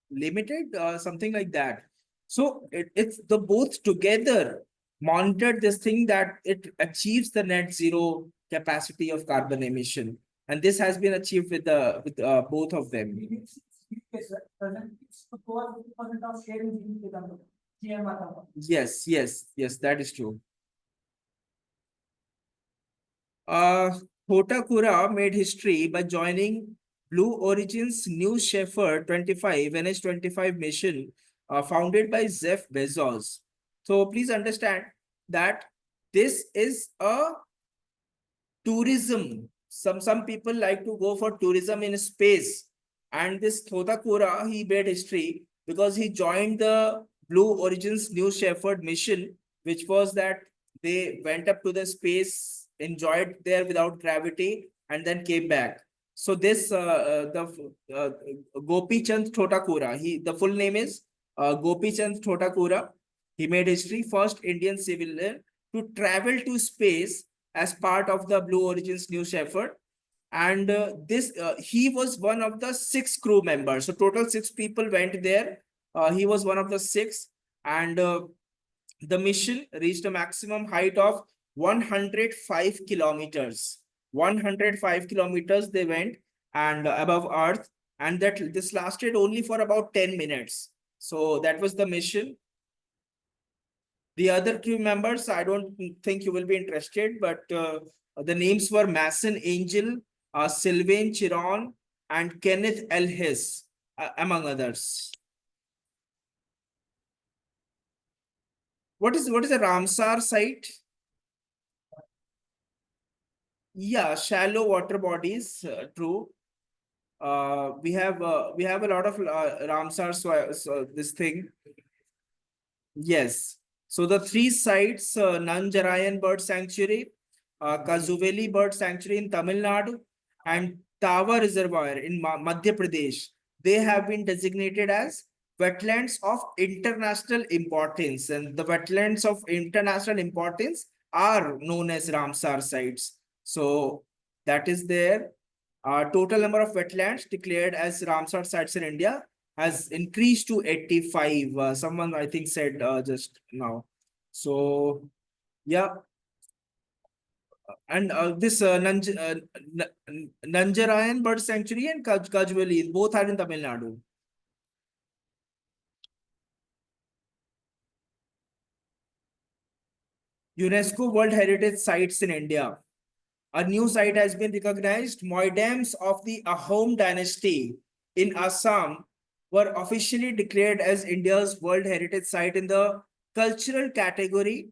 Limited, something like that. So it's the both together monitored this thing that it achieves the net zero capacity of carbon emission, and this has been achieved with both of them. of sharing Yes, that is true. Hotakura made history by joining Blue Origin's New Shepard 25 NH25 mission, founded by Jeff Bezos. So please understand that this is a tourism. Some people like to go for tourism in space, and this Hotakura, he made history because he joined the Blue Origin's New Shepard mission, which was that they went up to the space, enjoyed there without gravity, and then came back. So this Gopi Chand Thotakura, the full name is Gopi Chand Thotakura. He made history, first Indian civilian to travel to space as part of the Blue Origin's New Shepard. And he was one of the 6 crew members. So total 6 people went there. He was one of the 6, and the mission reached a maximum height of 105 kilometers. 105 kilometers they went and above Earth, and this lasted only for about 10 minutes. So that was the mission. The other crew members, I don't think you will be interested, but the names were Mason Angel, Sylvain Chiron, and Kenneth L. Hess, among others. What is a Ramsar site? Yeah, shallow water bodies, true. We have a lot of Ramsar, so this thing. Yes. So the 3 sites, Nanjarayan Bird Sanctuary, Kazuveli Bird Sanctuary in Tamil Nadu, and Tawa Reservoir in Madhya Pradesh, they have been designated as wetlands of international importance, and the wetlands of international importance are known as Ramsar sites. So that is there. Total number of wetlands declared as Ramsar sites in India has increased to 85. Someone I think said just now. So yeah. And this Nanjarayan Bird Sanctuary and Kajwali, both are in Tamil Nadu. UNESCO World Heritage Sites in India. A new site has been recognized. Moidams of the Ahom dynasty in Assam were officially declared as India's World Heritage Site in the cultural category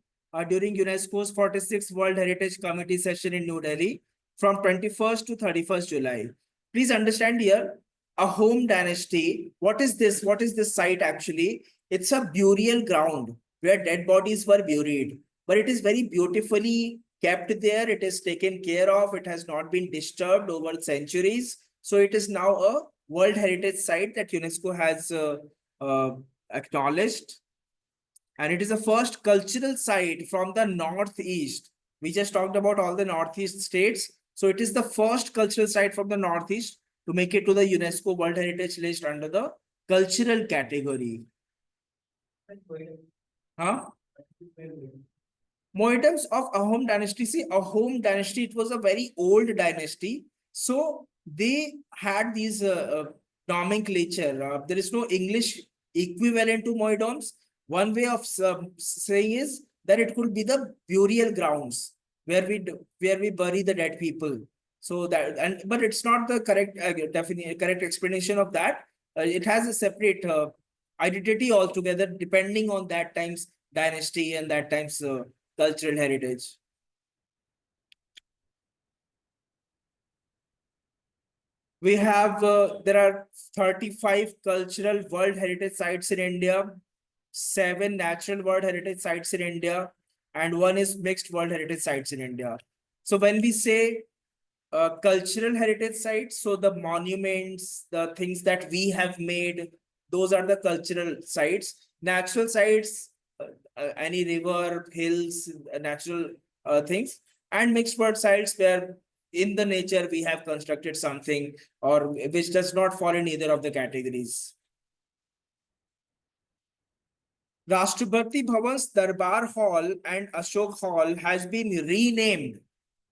during UNESCO's 46th World Heritage Committee session in New Delhi from 21st to 31st July. Please understand here, Ahom dynasty. What is this? What is this site actually? It's a burial ground where dead bodies were buried, but it is very beautifully kept there. It is taken care of. It has not been disturbed over centuries. So it is now a World Heritage Site that UNESCO has acknowledged. And it is the first cultural site from the Northeast. We just talked about all the Northeast states. So it is the first cultural site from the Northeast to make it to the UNESCO World Heritage list under the cultural category. Huh? Moidams of Ahom dynasty. See, Ahom dynasty, it was a very old dynasty. So they had these nomenclature. There is no English equivalent to Moidams. One way of saying is that it could be the burial grounds where we bury the dead people. So that, but it's not the correct correct explanation of that. It has a separate identity altogether depending on that time's dynasty and that time's cultural heritage. We have, there are 35 cultural World Heritage Sites in India, 7 natural World Heritage Sites in India, and 1 is mixed World Heritage Sites in India. So when we say cultural heritage sites, so the monuments, the things that we have made, those are the cultural sites. Natural sites, any river, hills, natural things, and mixed bird sites where in the nature we have constructed something or which does not fall in either of the categories. Rashtrapati Bhavan's Darbar Hall and Ashok Hall has been renamed.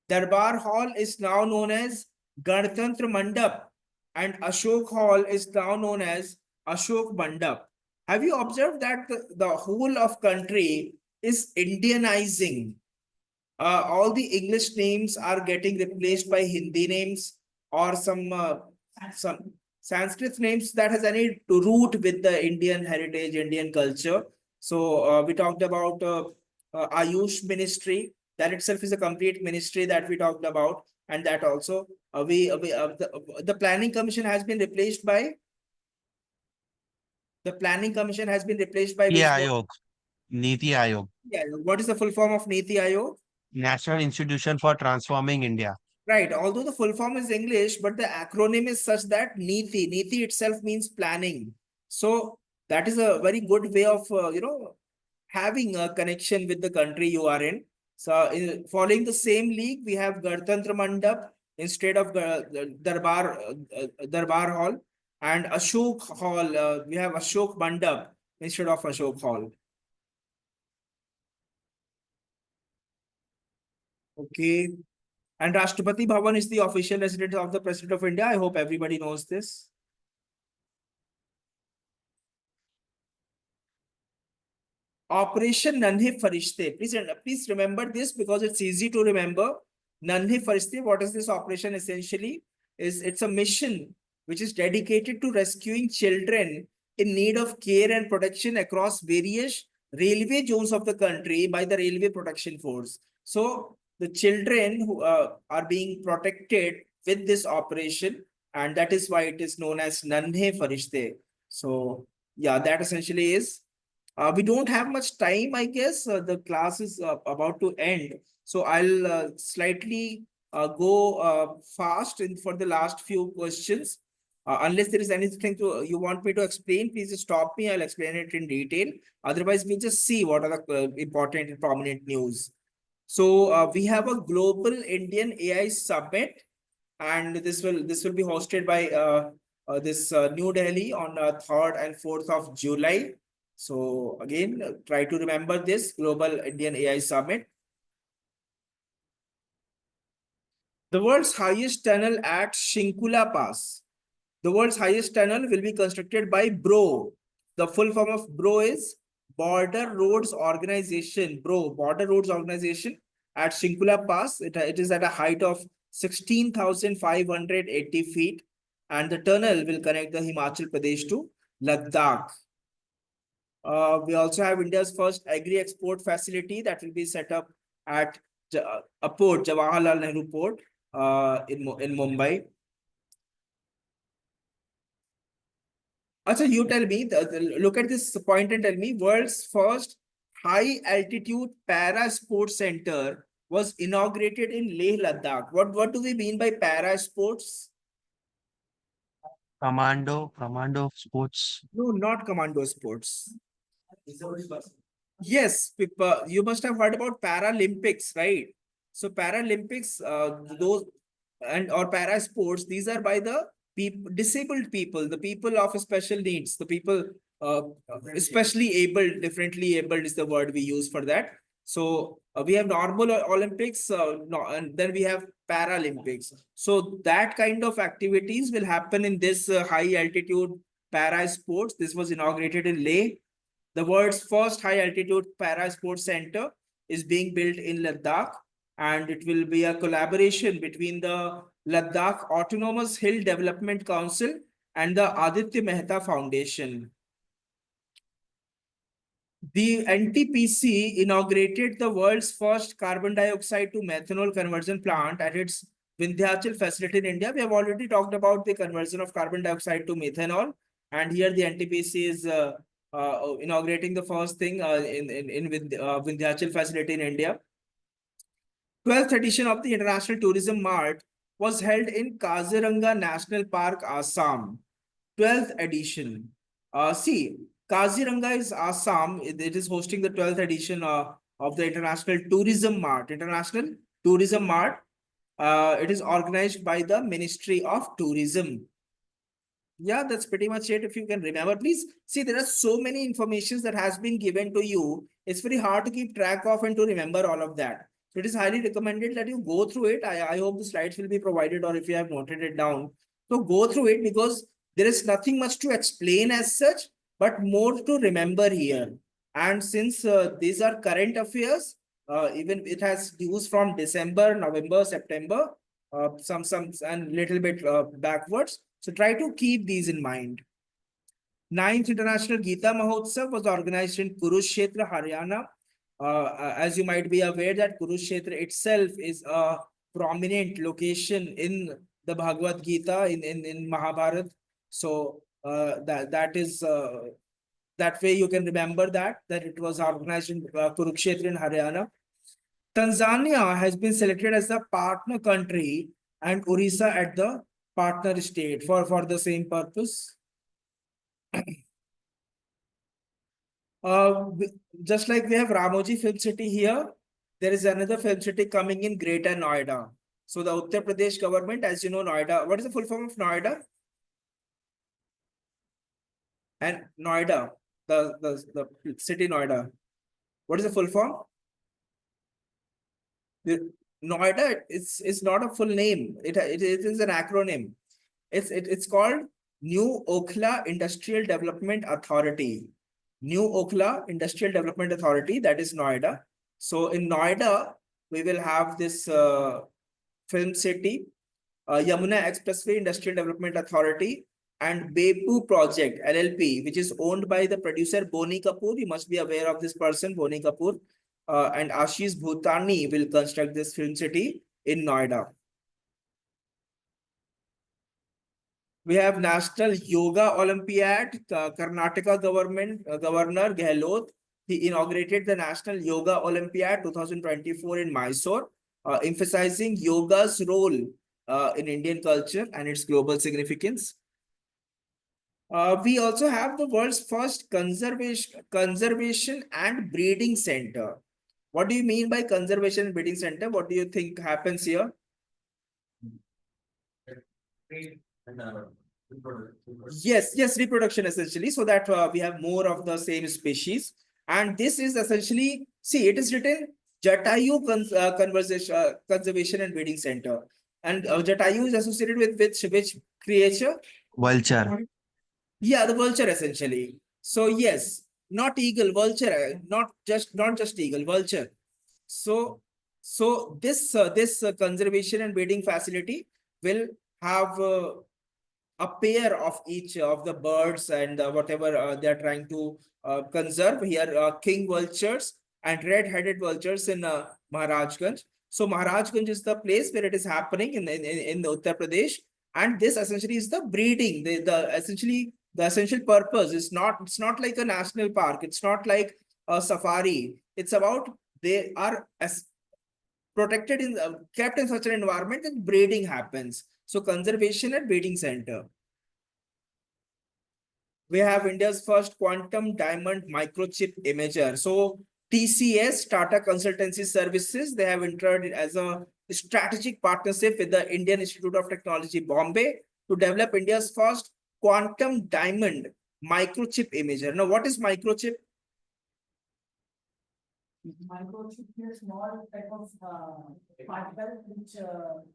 Darbar Hall is now known as Ganatantra Mandap and Ashok Hall is now known as Ashok Mandap. Have you observed that the whole of country is Indianizing? All the English names are getting replaced by Hindi names or some Sanskrit names that has any root with the Indian heritage, Indian culture. So we talked about Ayush ministry. That itself is a complete ministry that we talked about, and that also the planning commission has been replaced by the planning commission has been replaced by Niti which Aayog. Niti Aayog. yeah, what is the full form of Niti Aayog? National Institution for Transforming India. Right. Although the full form is English, but the acronym is such that Niti itself means planning. So that is a very good way of, having a connection with the country you are in. So following the same league, we have Ganatantra Mandap instead of Darbar Hall, and Ashok Hall. We have Ashok Mandap instead of Ashok Hall. Okay. And Rashtrapati Bhavan is the official residence of the President of India. I hope everybody knows this. Operation Nanhe Farishte. Please remember this because it's easy to remember. Nanhe Farishte, what is this operation essentially? It's a mission which is dedicated to rescuing children in need of care and protection across various railway zones of the country by the Railway Protection Force. So the children who are being protected with this operation, and that is why it is known as Nanhe Farishte. So yeah, that essentially is. We don't have much time, I guess. The class is about to end. So I'll slightly go fast for the last few questions. Unless there is anything you want me to explain, please stop me. I'll explain it in detail. Otherwise, we just see what are the important and prominent news. So we have a global Indian AI summit, and this will be hosted by this New Delhi on 3rd and 4th of July. So again, try to remember this Global Indian AI Summit. The world's highest tunnel at Shinkula Pass. The world's highest tunnel will be constructed by BRO. The full form of BRO is Border Roads Organization. BRO, Border Roads Organization at Shinkula Pass. It is at a height of 16,580 feet. And the tunnel will connect the Himachal Pradesh to Ladakh. We also have India's first agri-export facility that will be set up at a port, Jawaharlal Nehru Port in Mumbai. Also, you tell me, look at this point and tell me, world's first high-altitude para-sports center was inaugurated in Leh, Ladakh. What do we mean by para-sports? Commando sports. No, not commando sports. Yes, people, you must have heard about Paralympics, right? So Paralympics, those and or para sports, these are by the disabled people, the people of special needs, the people especially able, differently abled is the word we use for that. So we have normal Olympics, and then we have Paralympics. So that kind of activities will happen in this high altitude para sports. This was inaugurated in Leh. The world's first high altitude para sports center is being built in Ladakh, and it will be a collaboration between the Ladakh Autonomous Hill Development Council and the Aditya Mehta Foundation. The NTPC inaugurated the world's first carbon dioxide to methanol conversion plant at its Vindhyachal facility in India. We have already talked about the conversion of carbon dioxide to methanol, and here the NTPC is inaugurating the first thing in Vindhyachal facility in India. 12th edition of the International Tourism Mart was held in Kaziranga National Park, Assam. 12th edition. See, Kaziranga is Assam. It is hosting the 12th edition of the International Tourism Mart. International Tourism Mart. It is organized by the Ministry of Tourism. Yeah, that's pretty much it. If you can remember, please see, there are so many informations that has been given to you. It's very hard to keep track of and to remember all of that. So it is highly recommended that you go through it. I hope the slides will be provided, or if you have noted it down. So go through it, because there is nothing much to explain as such, but more to remember here. And since these are current affairs, even it has news from December, November, September, some and little bit backwards. So try to keep these in mind. 9th International Gita Mahotsav was organized in Kurukshetra, Haryana. As you might be aware that Kurukshetra itself is a prominent location in the Bhagavad Gita, in Mahabharata. So that is that way you can remember that it was organized in Kurukshetra in Haryana. Tanzania has been selected as the partner country and Orissa at the partner state for the same purpose. Just like we have Ramoji Film City here, there is another film city coming in Greater Noida. So the Uttar Pradesh government, as you know, Noida, what is the full form of Noida? And Noida, the city Noida. What is the full form? Noida is not a full name. It is an acronym. It's called New Okhla Industrial Development Authority. New Okhla Industrial Development Authority, that is Noida. So in Noida, we will have this film city, Yamuna Expressway Industrial Development Authority, and Bepu Project LLP, which is owned by the producer Boni Kapoor. You must be aware of this person, Boni Kapoor. And Ashish Bhutani will construct this film city in Noida. We have National Yoga Olympiad. Karnataka Governor Gehlot, he inaugurated the National Yoga Olympiad 2024 in Mysore, emphasizing yoga's role in Indian culture and its global significance. We also have the world's first conservation and breeding center. What do you mean by conservation and breeding center? What do you think happens here? Yes, reproduction essentially, so that we have more of the same species. And this is essentially, see, it is written Jatayu Conservation and Breeding Center. And Jatayu is associated with which creature? Vulture. Yeah, the vulture essentially. So yes, not eagle, vulture, not just eagle, vulture. So this conservation and breeding facility will have a pair of each of the birds and whatever they are trying to conserve here, king vultures and red-headed vultures in Maharajganj. So Maharajganj is the place where it is happening in Uttar Pradesh, and this essentially is the breeding. The essential purpose is it's not like a national park. It's not like a safari. It's about they are as protected kept in such an environment that breeding happens. So conservation and breeding center. We have India's first quantum diamond microchip imager. So TCS, Tata Consultancy Services, they have entered as a strategic partnership with the Indian Institute of Technology, Bombay, to develop India's first quantum diamond microchip imager. Now, what is microchip? Microchip is a small type of particle which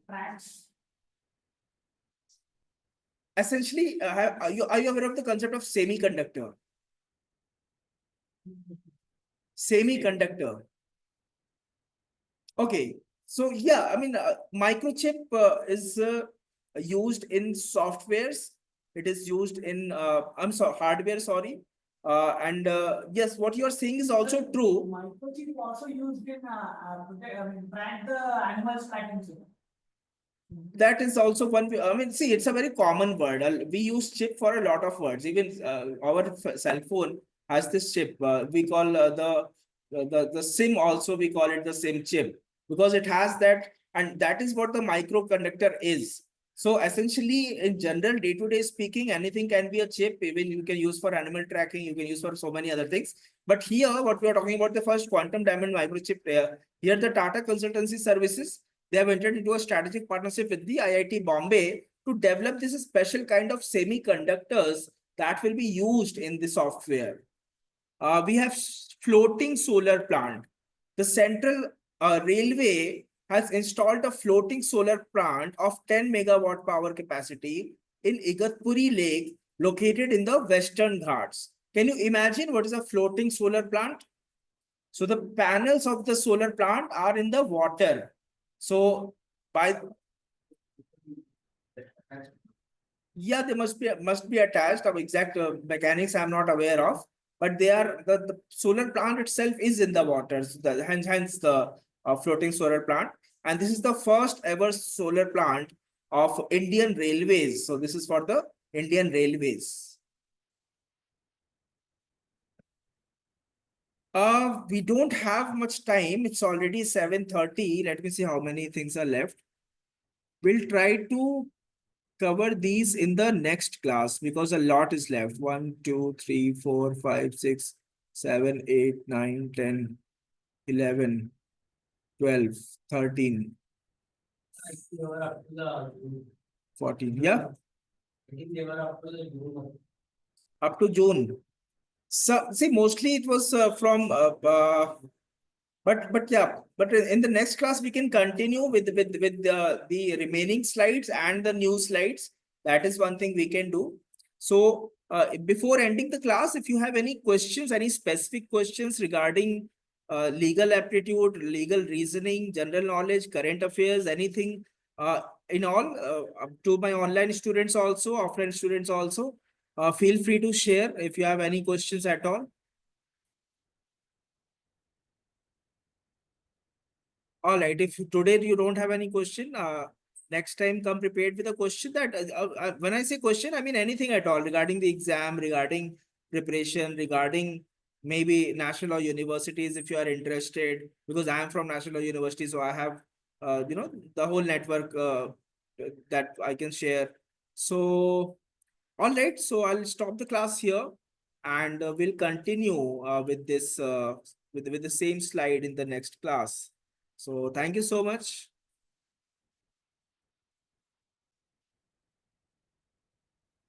tracks. Essentially, are you aware of the concept of semiconductor? Semiconductor. Okay, so yeah, I mean, microchip is used in softwares. It is used in hardware. Sorry, and yes, what you are saying is also true. Microchip is also used in track the animals tracking. That is also one. I mean, see, it's a very common word. We use chip for a lot of words. Even our cell phone has this chip. We call the SIM also. We call it the SIM chip because it has that, and that is what the microconductor is. So essentially, in general, day-to-day speaking, anything can be a chip. Even you can use for animal tracking. You can use for so many other things. But here, what we are talking about, the first quantum diamond microchip. Here, the Tata Consultancy Services They have entered into a strategic partnership with the IIT Bombay to develop this special kind of semiconductors that will be used in the software. We have floating solar plant. The Central Railway has installed a floating solar plant of 10 megawatt power capacity in Igatpuri Lake, located in the Western Ghats. Can you imagine what is a floating solar plant? So the panels of the solar plant are in the water. So by yeah, they must be attached. Of exact mechanics I'm not aware of, but they are the solar plant itself is in the water. So hence the floating solar plant. And this is the first ever solar plant of Indian Railways. So this is for the Indian Railways. We don't have much time. It's already 7:30. Let me see how many things are left. We'll try to cover these in the next class because a lot is left. 1, 2, 3, 4, 5, 6, 7, 8, 9, 10, 11, 12, 13, I think they were up to the 14. Yeah, I think they were up to the June. up to June. So see, mostly it was from but yeah, but in the next class we can continue with the remaining slides and the new slides. That is one thing we can do. So before ending the class, if you have any questions, any specific questions regarding legal aptitude, legal reasoning, general knowledge, current affairs, anything in all, up to my online students also, offline students also, feel free to share if you have any questions at all. All right, if today you don't have any question, next time come prepared with a question that when I say question, I mean anything at all regarding the exam, regarding preparation, regarding maybe national or universities if you are interested, because I am from national university, so I have the whole network that I can share. So all right, so I'll stop the class here and we'll continue with this with the same slide in the next class. So thank you so much.